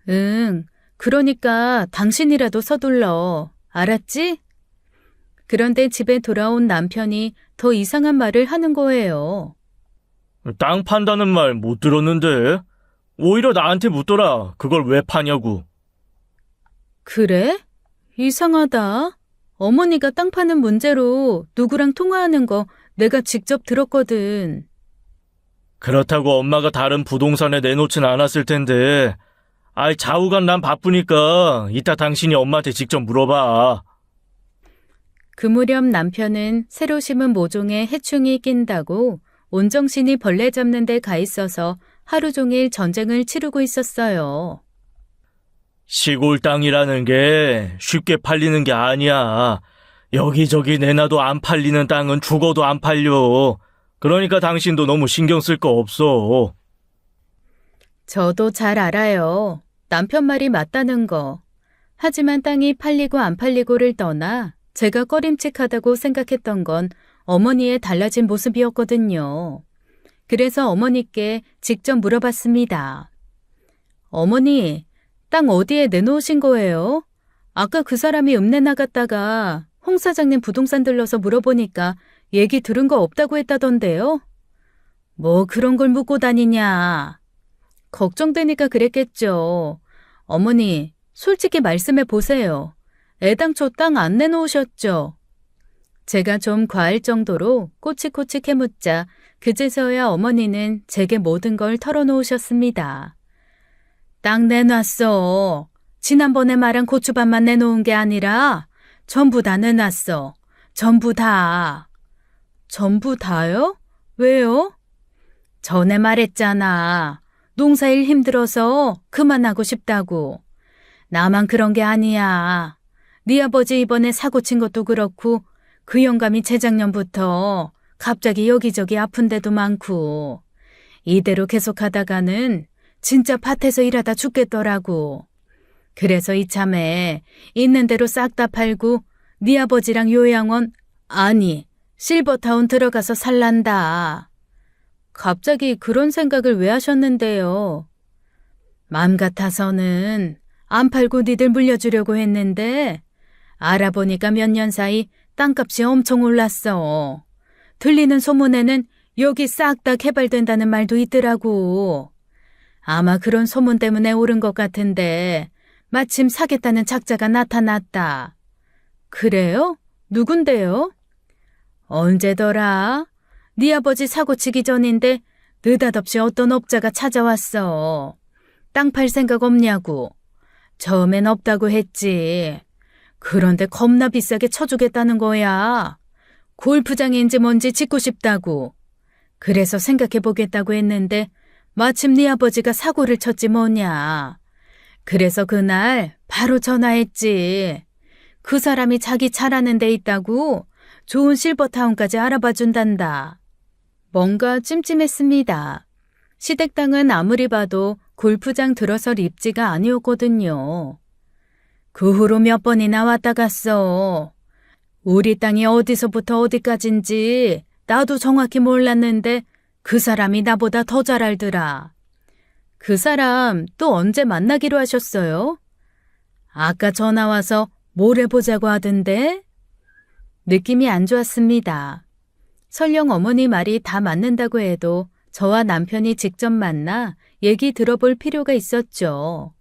응, 그러니까 당신이라도 서둘러. 알았지? 그런데 집에 돌아온 남편이 더 이상한 말을 하는 거예요. 땅 판다는 말 못 들었는데? 오히려 나한테 묻더라. 그걸 왜 파냐고. 그래? 이상하다. 어머니가 땅 파는 문제로 누구랑 통화하는 거 내가 직접 들었거든. 그렇다고 엄마가 다른 부동산에 내놓진 않았을 텐데, 좌우간 난 바쁘니까 이따 당신이 엄마한테 직접 물어봐. 그 무렵 남편은 새로 심은 모종에 해충이 낀다고 온정신이 벌레 잡는 데 가 있어서 하루 종일 전쟁을 치르고 있었어요. 시골 땅이라는 게 쉽게 팔리는 게 아니야. 여기저기 내놔도 안 팔리는 땅은 죽어도 안 팔려. 그러니까 당신도 너무 신경 쓸 거 없어. 저도 잘 알아요. 남편 말이 맞다는 거. 하지만 땅이 팔리고 안 팔리고를 떠나 제가 꺼림칙하다고 생각했던 건 어머니의 달라진 모습이었거든요. 그래서 어머니께 직접 물어봤습니다. 어머니, 땅 어디에 내놓으신 거예요? 아까 그 사람이 읍내 나갔다가 홍 사장님 부동산 들러서 물어보니까 얘기 들은 거 없다고 했다던데요? 뭐 그런 걸 묻고 다니냐. 걱정되니까 그랬겠죠. 어머니, 솔직히 말씀해 보세요. 애당초 땅 안 내놓으셨죠? 제가 좀 과할 정도로 꼬치꼬치 캐묻자 그제서야 어머니는 제게 모든 걸 털어놓으셨습니다. 땅 내놨어. 지난번에 말한 고추밭만 내놓은 게 아니라 전부 다 내놨어. 전부 다. 전부 다요? 왜요? 전에 말했잖아. 농사일 힘들어서 그만하고 싶다고. 나만 그런 게 아니야. 네 아버지 이번에 사고 친 것도 그렇고 그 영감이 재작년부터 갑자기 여기저기 아픈 데도 많고 이대로 계속하다가는 진짜 밭에서 일하다 죽겠더라고. 그래서 이참에 있는 대로 싹 다 팔고 네 아버지랑 요양원 아니 실버타운 들어가서 살란다. 갑자기 그런 생각을 왜 하셨는데요? 맘 같아서는 안 팔고 니들 물려주려고 했는데 알아보니까 몇 년 사이 땅값이 엄청 올랐어. 들리는 소문에는 여기 싹 다 개발된다는 말도 있더라고. 아마 그런 소문 때문에 오른 것 같은데 마침 사겠다는 작자가 나타났다. 그래요? 누군데요? 언제더라? 네 아버지 사고 치기 전인데 느닷없이 어떤 업자가 찾아왔어. 땅 팔 생각 없냐고. 처음엔 없다고 했지. 그런데 겁나 비싸게 쳐주겠다는 거야. 골프장인지 뭔지 짓고 싶다고. 그래서 생각해보겠다고 했는데 마침 네 아버지가 사고를 쳤지 뭐냐. 그래서 그날 바로 전화했지. 그 사람이 자기 잘하는 데 있다고 좋은 실버타운까지 알아봐 준단다. 뭔가 찜찜했습니다. 시댁 땅은 아무리 봐도 골프장 들어설 입지가 아니었거든요. 그 후로 몇 번이나 왔다 갔어. 우리 땅이 어디서부터 어디까지인지 나도 정확히 몰랐는데 그 사람이 나보다 더 잘 알더라. 그 사람 또 언제 만나기로 하셨어요? 아까 전화 와서 모레 보자고 하던데? 느낌이 안 좋았습니다. 설령 어머니 말이 다 맞는다고 해도 저와 남편이 직접 만나 얘기 들어볼 필요가 있었죠.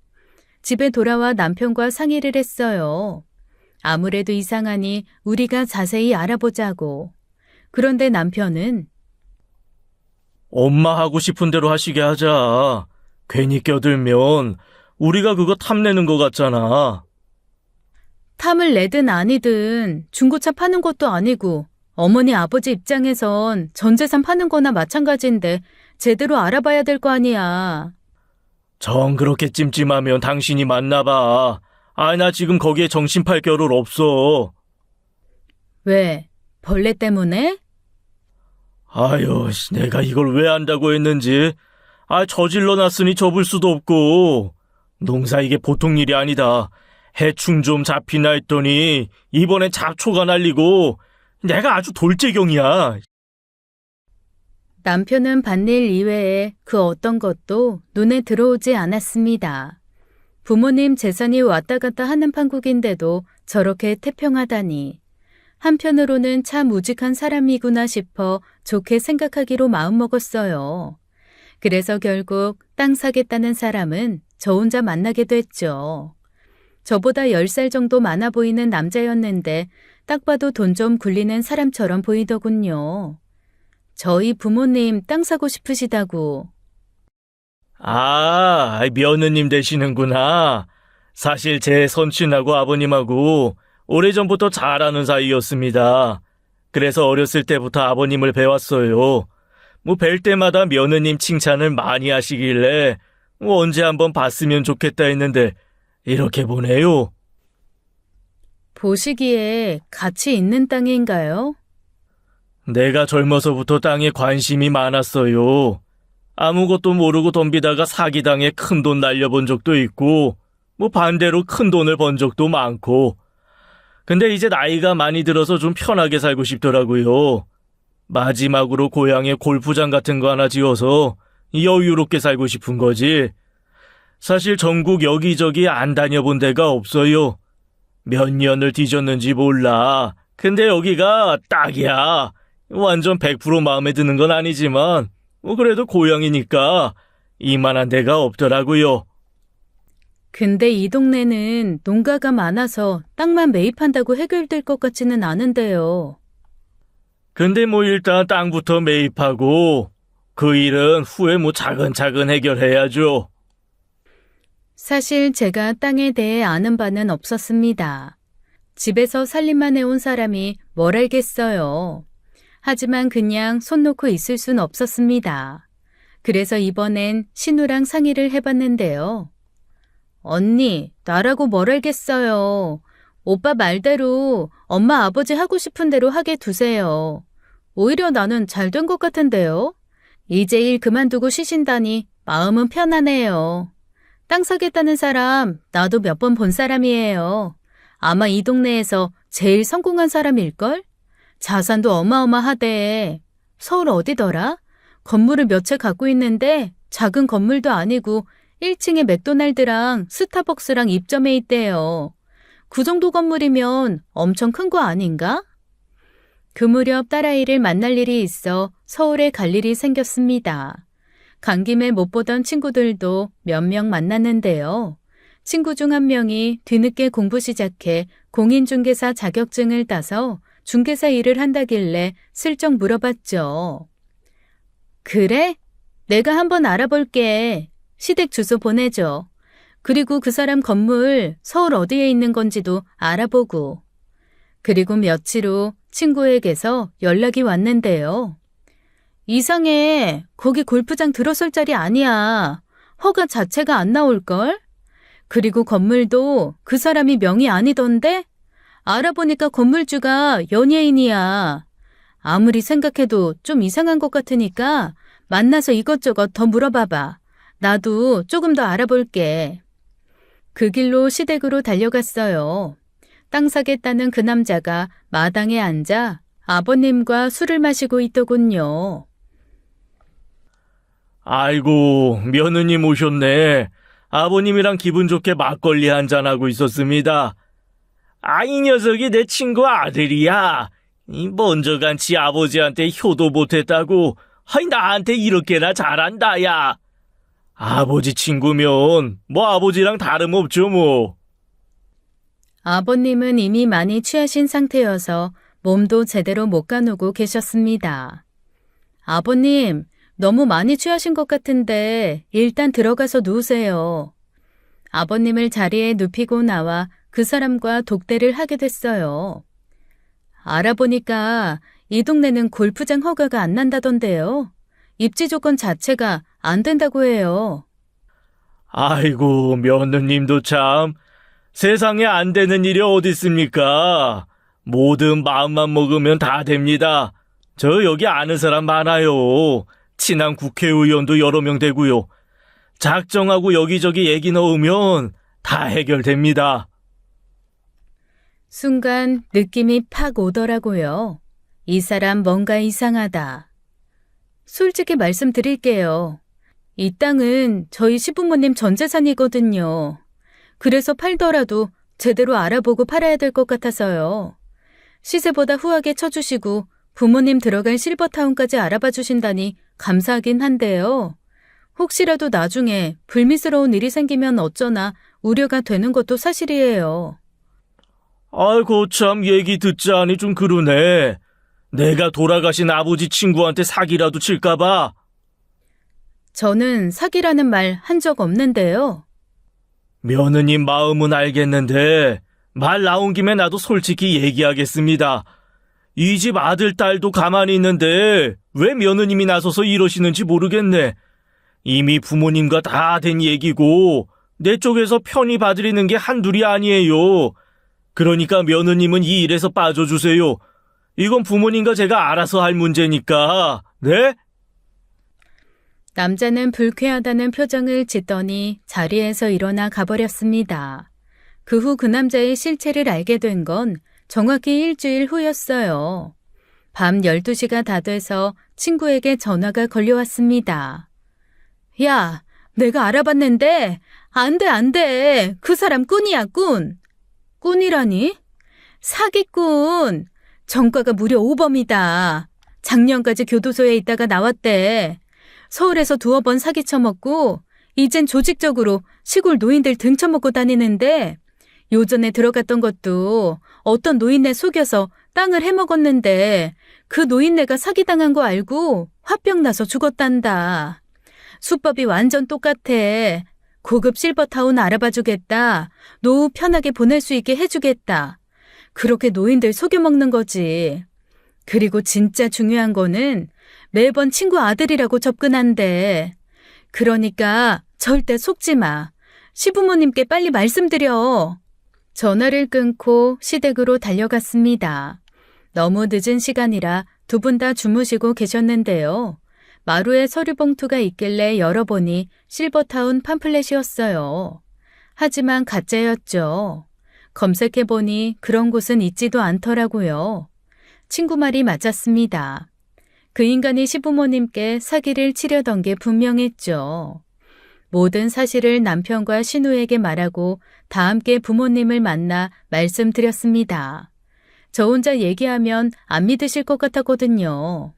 집에 돌아와 남편과 상의를 했어요. 아무래도 이상하니 우리가 자세히 알아보자고. 그런데 남편은 엄마 하고 싶은 대로 하시게 하자. 괜히 껴들면 우리가 그거 탐내는 것 같잖아. 탐을 내든 아니든 중고차 파는 것도 아니고 어머니 아버지 입장에선 전 재산 파는 거나 마찬가지인데 제대로 알아봐야 될 거 아니야. 정 그렇게 찜찜하면 당신이 만나봐. 나 지금 거기에 정신 팔 겨를 없어. 왜? 벌레 때문에? 아유, 내가 이걸 왜 한다고 했는지. 저질러 놨으니 접을 수도 없고. 농사 이게 보통 일이 아니다. 해충 좀 잡히나 했더니 이번엔 잡초가 날리고 내가 아주 돌재경이야. 남편은 밭일 이외에 그 어떤 것도 눈에 들어오지 않았습니다. 부모님 재산이 왔다 갔다 하는 판국인데도 저렇게 태평하다니. 한편으로는 참 우직한 사람이구나 싶어 좋게 생각하기로 마음먹었어요. 그래서 결국 땅 사겠다는 사람은 저 혼자 만나게 됐죠. 저보다 10살 정도 많아 보이는 남자였는데 딱 봐도 돈 좀 굴리는 사람처럼 보이더군요. 저희 부모님 땅 사고 싶으시다고. 아, 며느님 되시는구나. 사실 제 선친하고 아버님하고 오래전부터 잘 아는 사이였습니다. 그래서 어렸을 때부터 아버님을 배웠어요. 뭐 뵐 때마다 며느님 칭찬을 많이 하시길래 뭐 언제 한번 봤으면 좋겠다 했는데 이렇게 보네요. 보시기에 가치 있는 땅인가요? 내가 젊어서부터 땅에 관심이 많았어요. 아무것도 모르고 덤비다가 사기당해 큰돈 날려본 적도 있고, 뭐 반대로 큰돈을 번 적도 많고. 근데 이제 나이가 많이 들어서 좀 편하게 살고 싶더라고요. 마지막으로 고향에 골프장 같은 거 하나 지어서 여유롭게 살고 싶은 거지. 사실 전국 여기저기 안 다녀본 데가 없어요. 몇 년을 뒤졌는지 몰라. 근데 여기가 딱이야. 완전 100% 마음에 드는 건 아니지만 뭐 그래도 고향이니까 이만한 데가 없더라고요. 근데 이 동네는 농가가 많아서 땅만 매입한다고 해결될 것 같지는 않은데요. 근데 뭐 일단 땅부터 매입하고 그 일은 후에 뭐 차근차근 해결해야죠. 사실 제가 땅에 대해 아는 바는 없었습니다. 집에서 살림만 해온 사람이 뭘 알겠어요. 하지만 그냥 손 놓고 있을 순 없었습니다. 그래서 이번엔 신우랑 상의를 해봤는데요. 언니, 나라고 뭘 알겠어요. 오빠 말대로 엄마 아버지 하고 싶은 대로 하게 두세요. 오히려 나는 잘 된 것 같은데요. 이제 일 그만두고 쉬신다니 마음은 편하네요. 땅 사겠다는 사람 나도 몇 번 본 사람이에요. 아마 이 동네에서 제일 성공한 사람일걸? 자산도 어마어마하대. 서울 어디더라? 건물을 몇 채 갖고 있는데 작은 건물도 아니고 1층에 맥도날드랑 스타벅스랑 입점해 있대요. 그 정도 건물이면 엄청 큰 거 아닌가? 그 무렵 딸아이를 만날 일이 있어 서울에 갈 일이 생겼습니다. 간 김에 못 보던 친구들도 몇 명 만났는데요. 친구 중 한 명이 뒤늦게 공부 시작해 공인중개사 자격증을 따서 중개사 일을 한다길래 슬쩍 물어봤죠. 그래? 내가 한번 알아볼게. 시댁 주소 보내줘. 그리고 그 사람 건물 서울 어디에 있는 건지도 알아보고. 그리고 며칠 후 친구에게서 연락이 왔는데요. 이상해. 거기 골프장 들어설 자리 아니야. 허가 자체가 안 나올걸? 그리고 건물도 그 사람이 명의 아니던데? 알아보니까 건물주가 연예인이야. 아무리 생각해도 좀 이상한 것 같으니까 만나서 이것저것 더 물어봐봐. 나도 조금 더 알아볼게. 그 길로 시댁으로 달려갔어요. 땅 사겠다는 그 남자가 마당에 앉아 아버님과 술을 마시고 있더군요. 아이고, 며느님 오셨네. 아버님이랑 기분 좋게 막걸리 한잔하고 있었습니다. 아, 이 녀석이 내 친구 아들이야. 이 먼저 간 지 아버지한테 효도 못했다고 나한테 이렇게나 잘한다, 야. 아버지 친구면 뭐 아버지랑 다름없죠, 뭐. 아버님은 이미 많이 취하신 상태여서 몸도 제대로 못 가누고 계셨습니다. 아버님, 너무 많이 취하신 것 같은데 일단 들어가서 누우세요. 아버님을 자리에 눕히고 나와 그 사람과 독대를 하게 됐어요. 알아보니까 이 동네는 골프장 허가가 안 난다던데요. 입지 조건 자체가 안 된다고 해요. 아이고, 며느님도 참. 세상에 안 되는 일이 어디 있습니까? 뭐든 마음만 먹으면 다 됩니다. 저 여기 아는 사람 많아요. 친한 국회의원도 여러 명 되고요. 작정하고 여기저기 얘기 넣으면 다 해결됩니다. 순간 느낌이 팍 오더라고요. 이 사람 뭔가 이상하다. 솔직히 말씀드릴게요. 이 땅은 저희 시부모님 전 재산이거든요. 그래서 팔더라도 제대로 알아보고 팔아야 될 것 같아서요. 시세보다 후하게 쳐주시고 부모님 들어갈 실버타운까지 알아봐 주신다니 감사하긴 한데요. 혹시라도 나중에 불미스러운 일이 생기면 어쩌나 우려가 되는 것도 사실이에요. 아이고, 참 얘기 듣자니 좀 그러네. 내가 돌아가신 아버지 친구한테 사기라도 칠까봐. 저는 사기라는 말 한 적 없는데요. 며느님 마음은 알겠는데 말 나온 김에 나도 솔직히 얘기하겠습니다. 이 집 아들, 딸도 가만히 있는데 왜 며느님이 나서서 이러시는지 모르겠네. 이미 부모님과 다 된 얘기고 내 쪽에서 편히 봐드리는 게 한둘이 아니에요. 그러니까 며느님은 이 일에서 빠져주세요. 이건 부모님과 제가 알아서 할 문제니까. 네? 남자는 불쾌하다는 표정을 짓더니 자리에서 일어나 가버렸습니다. 그 후 그 남자의 실체를 알게 된 건 정확히 일주일 후였어요. 밤 12시가 다 돼서 친구에게 전화가 걸려왔습니다. 야, 내가 알아봤는데 안 돼. 그 사람 꾼이야, 꾼. 꾼이라니? 사기꾼. 전과가 무려 5범이다. 작년까지 교도소에 있다가 나왔대. 서울에서 2번 사기 쳐먹고 이젠 조직적으로 시골 노인들 등쳐먹고 다니는데 요전에 들어갔던 것도 어떤 노인네 속여서 땅을 해먹었는데 그 노인네가 사기당한 거 알고 화병 나서 죽었단다. 수법이 완전 똑같아. 고급 실버타운 알아봐주겠다. 노후 편하게 보낼 수 있게 해주겠다. 그렇게 노인들 속여먹는 거지. 그리고 진짜 중요한 거는 매번 친구 아들이라고 접근한대. 그러니까 절대 속지 마. 시부모님께 빨리 말씀드려. 전화를 끊고 시댁으로 달려갔습니다. 너무 늦은 시간이라 두 분 다 주무시고 계셨는데요. 마루에 서류 봉투가 있길래 열어보니 실버타운 팜플렛이었어요. 하지만 가짜였죠. 검색해보니 그런 곳은 있지도 않더라고요. 친구 말이 맞았습니다. 그 인간이 시부모님께 사기를 치려던 게 분명했죠. 모든 사실을 남편과 신우에게 말하고 다 함께 부모님을 만나 말씀드렸습니다. 저 혼자 얘기하면 안 믿으실 것 같았거든요.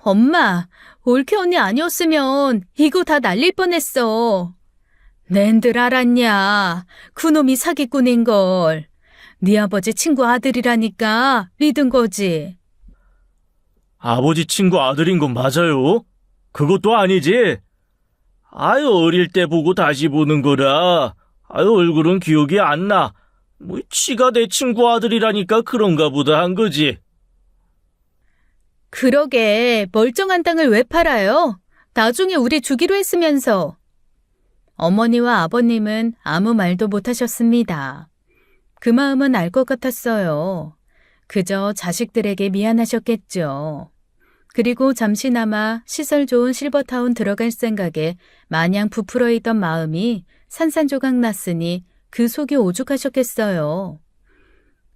엄마, 올케 언니 아니었으면 이거 다 날릴 뻔했어. 낸들 알았냐? 그놈이 사기꾼인걸. 네 아버지 친구 아들이라니까 믿은 거지. 아버지 친구 아들인 건 맞아요? 그것도 아니지? 아유, 어릴 때 보고 다시 보는 거라. 아유, 얼굴은 기억이 안 나. 지가 내 친구 아들이라니까 그런가 보다 한 거지. 그러게 멀쩡한 땅을 왜 팔아요? 나중에 우리 주기로 했으면서. 어머니와 아버님은 아무 말도 못하셨습니다. 그 마음은 알 것 같았어요. 그저 자식들에게 미안하셨겠죠. 그리고 잠시나마 시설 좋은 실버타운 들어갈 생각에 마냥 부풀어 있던 마음이 산산조각 났으니 그 속이 오죽하셨겠어요.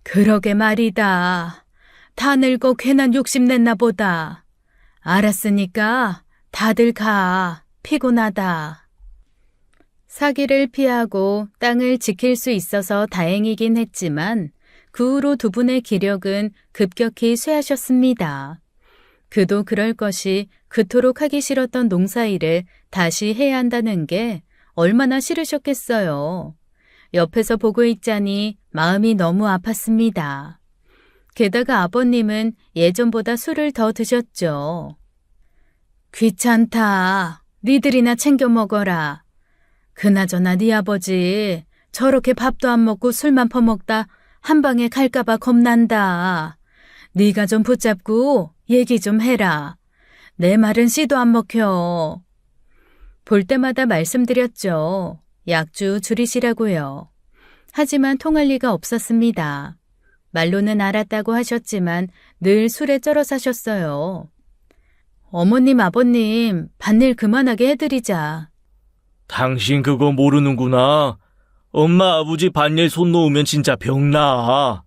그러게 말이다. 다 늙어 괜한 욕심냈나 보다. 알았으니까 다들 가. 피곤하다. 사기를 피하고 땅을 지킬 수 있어서 다행이긴 했지만 그 후로 두 분의 기력은 급격히 쇠하셨습니다. 그도 그럴 것이 그토록 하기 싫었던 농사일을 다시 해야 한다는 게 얼마나 싫으셨겠어요. 옆에서 보고 있자니 마음이 너무 아팠습니다. 게다가 아버님은 예전보다 술을 더 드셨죠. 귀찮다. 니들이나 챙겨 먹어라. 그나저나 네 아버지 저렇게 밥도 안 먹고 술만 퍼먹다 한 방에 갈까봐 겁난다. 네가 좀 붙잡고 얘기 좀 해라. 내 말은 씨도 안 먹혀. 볼 때마다 말씀드렸죠. 약주 줄이시라고요. 하지만 통할 리가 없었습니다. 말로는 알았다고 하셨지만 늘 술에 쩔어 사셨어요. 어머님, 아버님, 밭일 그만하게 해드리자. 당신 그거 모르는구나. 엄마 아버지 밭일 손 놓으면 진짜 병나.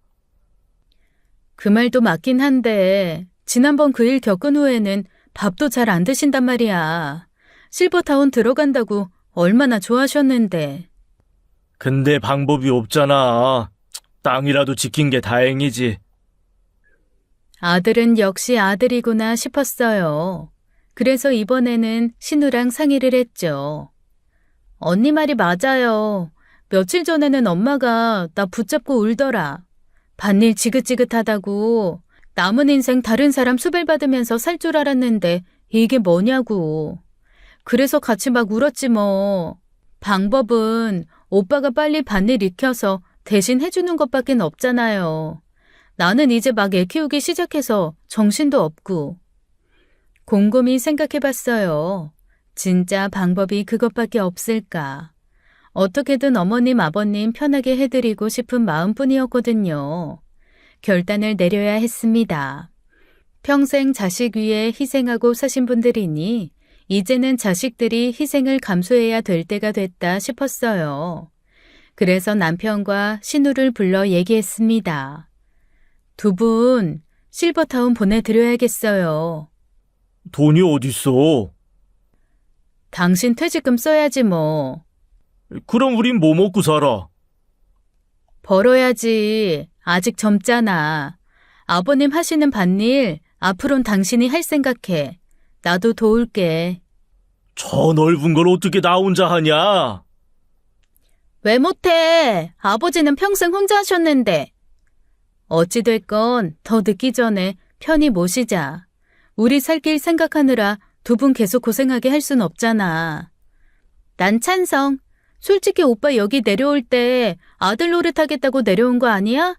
그 말도 맞긴 한데 지난번 그 일 겪은 후에는 밥도 잘 안 드신단 말이야. 실버타운 들어간다고 얼마나 좋아하셨는데. 근데 방법이 없잖아. 땅이라도 지킨 게 다행이지. 아들은 역시 아들이구나 싶었어요. 그래서 이번에는 신우랑 상의를 했죠. 언니 말이 맞아요. 며칠 전에는 엄마가 나 붙잡고 울더라. 밭일 지긋지긋하다고 남은 인생 다른 사람 수벨받으면서 살 줄 알았는데 이게 뭐냐고. 그래서 같이 막 울었지 뭐. 방법은 오빠가 빨리 밭일 익혀서 대신 해주는 것밖엔 없잖아요. 나는 이제 막 애 키우기 시작해서 정신도 없고. 곰곰이 생각해봤어요. 진짜 방법이 그것밖에 없을까. 어떻게든 어머님, 아버님 편하게 해드리고 싶은 마음뿐이었거든요. 결단을 내려야 했습니다. 평생 자식 위해 희생하고 사신 분들이니 이제는 자식들이 희생을 감수해야 될 때가 됐다 싶었어요. 그래서 남편과 신우를 불러 얘기했습니다. 두 분 실버타운 보내드려야겠어요. 돈이 어딨어? 당신 퇴직금 써야지 뭐. 그럼 우린 뭐 먹고 살아? 벌어야지. 아직 젊잖아. 아버님 하시는 밭일 앞으론 당신이 할 생각해. 나도 도울게. 저 넓은 걸 어떻게 나 혼자 하냐? 왜 못해? 아버지는 평생 혼자 하셨는데. 어찌됐건 더 늦기 전에 편히 모시자. 우리 살 길 생각하느라 두 분 계속 고생하게 할 순 없잖아. 난 찬성. 솔직히 오빠 여기 내려올 때 아들 노릇하겠다고 내려온 거 아니야?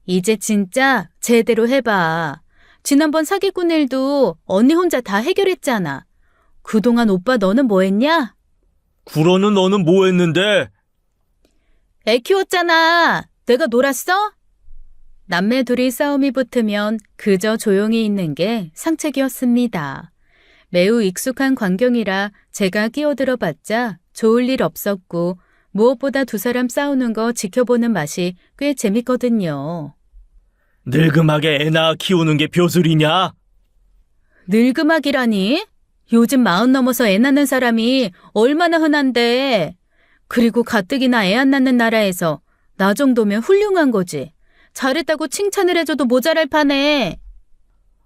이제 진짜 제대로 해봐. 지난번 사기꾼 일도 언니 혼자 다 해결했잖아. 그동안 오빠 너는 뭐 했냐? 그러는 너는 뭐 했는데? 애 키웠잖아. 내가 놀았어? 남매 둘이 싸움이 붙으면 그저 조용히 있는 게 상책이었습니다. 매우 익숙한 광경이라 제가 끼어들어봤자 좋을 일 없었고 무엇보다 두 사람 싸우는 거 지켜보는 맛이 꽤 재밌거든요. 늙음하게 애 낳아 키우는 게 벼슬이냐? 늙음하기라니? 요즘 40 넘어서 애 낳는 사람이 얼마나 흔한데. 그리고 가뜩이나 애 안 낳는 나라에서 나 정도면 훌륭한 거지. 잘했다고 칭찬을 해줘도 모자랄 판에.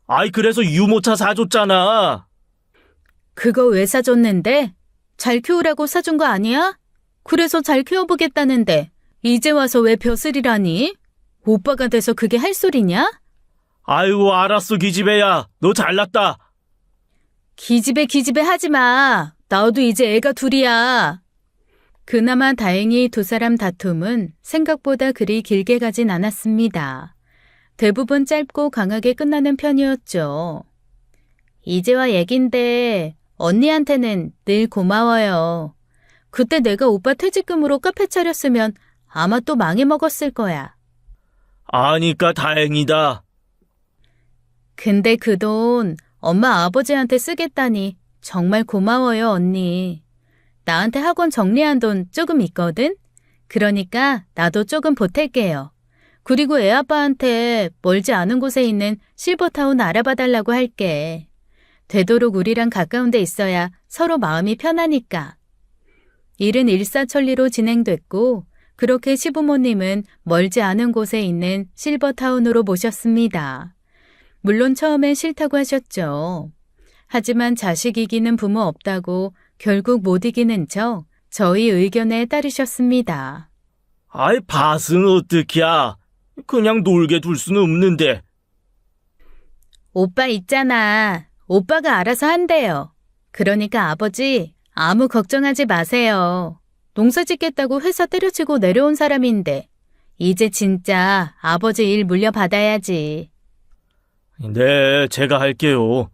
아이 그래서 유모차 사줬잖아. 그거 왜 사줬는데? 잘 키우라고 사준 거 아니야? 그래서 잘 키워보겠다는데 이제 와서 왜 벼슬이라니? 오빠가 돼서 그게 할 소리냐? 아이고 알았어 기집애야. 너 잘났다. 기집애 하지 마. 나도 이제 애가 둘이야. 그나마 다행히 두 사람 다툼은 생각보다 그리 길게 가진 않았습니다. 대부분 짧고 강하게 끝나는 편이었죠. 이제와 얘긴데 언니한테는 늘 고마워요. 그때 내가 오빠 퇴직금으로 카페 차렸으면 아마 또 망해먹었을 거야. 아니까 다행이다. 근데 그 돈 엄마 아버지한테 쓰겠다니 정말 고마워요, 언니. 나한테 학원 정리한 돈 조금 있거든? 그러니까 나도 조금 보탤게요. 그리고 애 아빠한테 멀지 않은 곳에 있는 실버타운 알아봐달라고 할게. 되도록 우리랑 가까운 데 있어야 서로 마음이 편하니까. 일은 일사천리로 진행됐고 그렇게 시부모님은 멀지 않은 곳에 있는 실버타운으로 모셨습니다. 물론 처음엔 싫다고 하셨죠. 하지만 자식 이기는 부모 없다고 결국 못 이기는 척 저희 의견에 따르셨습니다. 아이 밭은 어떡이야. 그냥 놀게 둘 수는 없는데. 오빠 있잖아. 오빠가 알아서 한대요. 그러니까 아버지 아무 걱정하지 마세요. 농사 짓겠다고 회사 때려치고 내려온 사람인데 이제 진짜 아버지 일 물려받아야지. 네, 제가 할게요.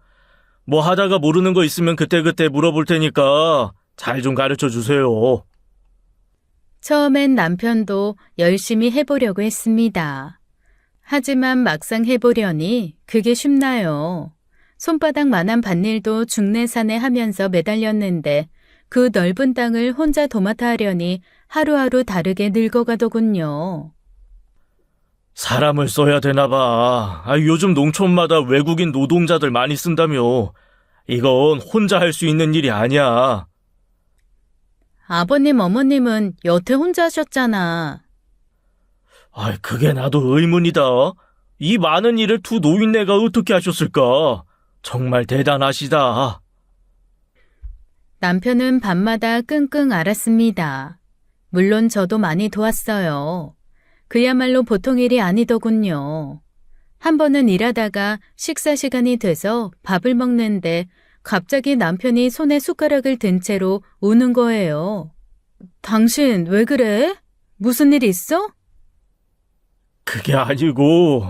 뭐 하다가 모르는 거 있으면 그때그때 물어볼 테니까 잘 좀 가르쳐 주세요. 처음엔 남편도 열심히 해보려고 했습니다. 하지만 막상 해보려니 그게 쉽나요? 손바닥만한 밭일도 중내산에 하면서 매달렸는데 그 넓은 땅을 혼자 도맡아 하려니 하루하루 다르게 늙어가더군요. 사람을 써야 되나 봐. 요즘 농촌마다 외국인 노동자들 많이 쓴다며. 이건 혼자 할 수 있는 일이 아니야. 아버님, 어머님은 여태 혼자 하셨잖아. 그게 나도 의문이다. 이 많은 일을 두 노인네가 어떻게 하셨을까? 정말 대단하시다. 남편은 밤마다 끙끙 앓았습니다. 물론 저도 많이 도왔어요. 그야말로 보통 일이 아니더군요. 한 번은 일하다가 식사 시간이 돼서 밥을 먹는데 갑자기 남편이 손에 숟가락을 든 채로 우는 거예요. 당신 왜 그래? 무슨 일 있어? 그게 아니고,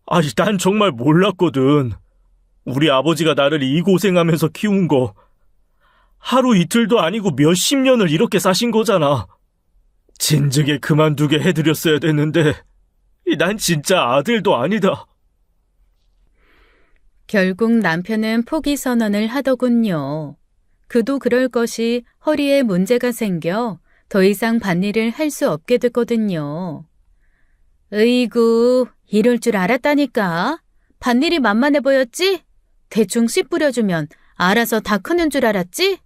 아니, 난 정말 몰랐거든. 우리 아버지가 나를 이 고생하면서 키운 거, 하루 이틀도 아니고 몇십 년을 이렇게 사신 거잖아. 진즉에 그만두게 해드렸어야 됐는데, 난 진짜 아들도 아니다. 결국 남편은 포기 선언을 하더군요. 그도 그럴 것이 허리에 문제가 생겨 더 이상 밭일을 할 수 없게 됐거든요. 으이구, 이럴 줄 알았다니까. 밭일이 만만해 보였지? 대충 씨 뿌려주면 알아서 다 크는 줄 알았지?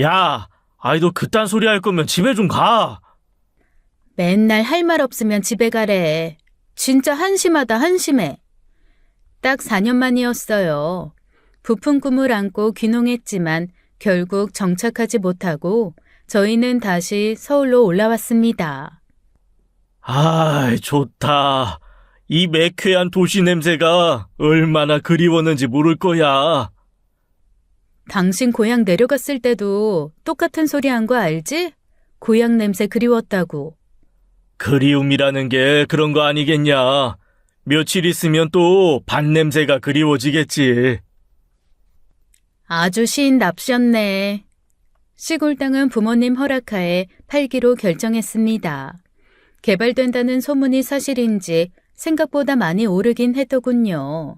야, 아이 너 그딴 소리 할 거면 집에 좀 가. 맨날 할 말 없으면 집에 가래. 진짜 한심하다, 한심해. 딱 4년 만이었어요. 부푼 꿈을 안고 귀농했지만 결국 정착하지 못하고 저희는 다시 서울로 올라왔습니다. 아이, 좋다. 이 매캐한 도시 냄새가 얼마나 그리웠는지 모를 거야. 당신 고향 내려갔을 때도 똑같은 소리 한 거 알지? 고향 냄새 그리웠다고. 그리움이라는 게 그런 거 아니겠냐. 며칠 있으면 또 밭 냄새가 그리워지겠지. 아주 시인답셨네. 시골 땅은 부모님 허락하에 팔기로 결정했습니다. 개발된다는 소문이 사실인지 생각보다 많이 오르긴 했더군요.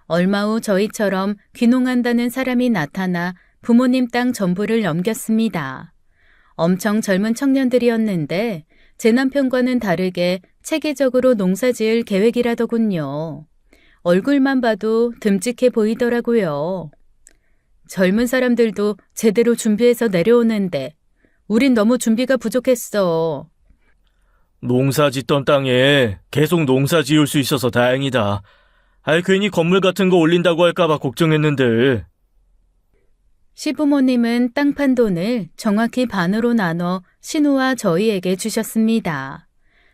얼마 후 저희처럼 귀농한다는 사람이 나타나 부모님 땅 전부를 넘겼습니다. 엄청 젊은 청년들이었는데 제 남편과는 다르게 체계적으로 농사지을 계획이라더군요. 얼굴만 봐도 듬직해 보이더라고요. 젊은 사람들도 제대로 준비해서 내려오는데 우린 너무 준비가 부족했어. 농사 짓던 땅에 계속 농사 지을 수 있어서 다행이다. 아이, 괜히 건물 같은 거 올린다고 할까봐 걱정했는데. 시부모님은 땅 판 돈을 정확히 반으로 나눠 신우와 저희에게 주셨습니다.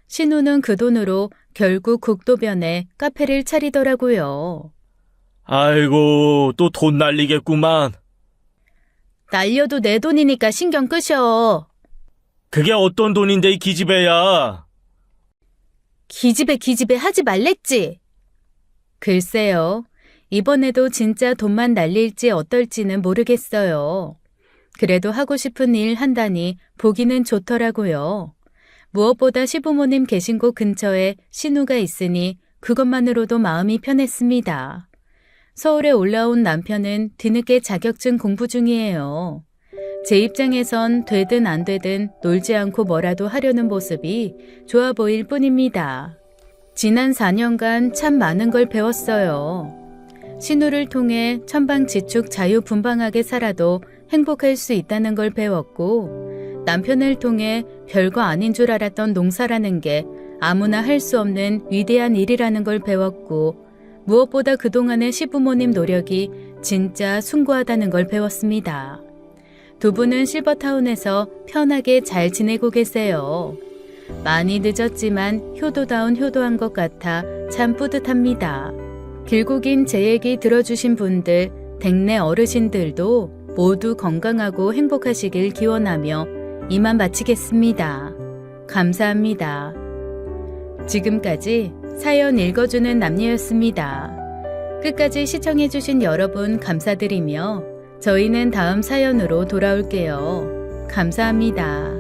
신우는 그 돈으로 결국 국도변에 카페를 차리더라고요. 아이고, 또 돈 날리겠구만. 날려도 내 돈이니까 신경 끄셔. 그게 어떤 돈인데, 이 기집애야. 기집애 하지 말랬지. 글쎄요. 이번에도 진짜 돈만 날릴지 어떨지는 모르겠어요. 그래도 하고 싶은 일 한다니 보기는 좋더라고요. 무엇보다 시부모님 계신 곳 근처에 신우가 있으니 그것만으로도 마음이 편했습니다. 서울에 올라온 남편은 뒤늦게 자격증 공부 중이에요. 제 입장에선 되든 안 되든 놀지 않고 뭐라도 하려는 모습이 좋아 보일 뿐입니다. 지난 4년간 참 많은 걸 배웠어요. 신우를 통해 천방지축 자유분방하게 살아도 행복할 수 있다는 걸 배웠고, 남편을 통해 별거 아닌 줄 알았던 농사라는 게 아무나 할 수 없는 위대한 일이라는 걸 배웠고, 무엇보다 그동안의 시부모님 노력이 진짜 숭고하다는 걸 배웠습니다. 두 분은 실버타운에서 편하게 잘 지내고 계세요. 많이 늦었지만 효도다운 효도한 것 같아 참 뿌듯합니다. 길고 긴 제 얘기 들어주신 분들, 댁내 어르신들도 모두 건강하고 행복하시길 기원하며 이만 마치겠습니다. 감사합니다. 지금까지 사연 읽어주는 남녀였습니다. 끝까지 시청해주신 여러분 감사드리며 저희는 다음 사연으로 돌아올게요. 감사합니다.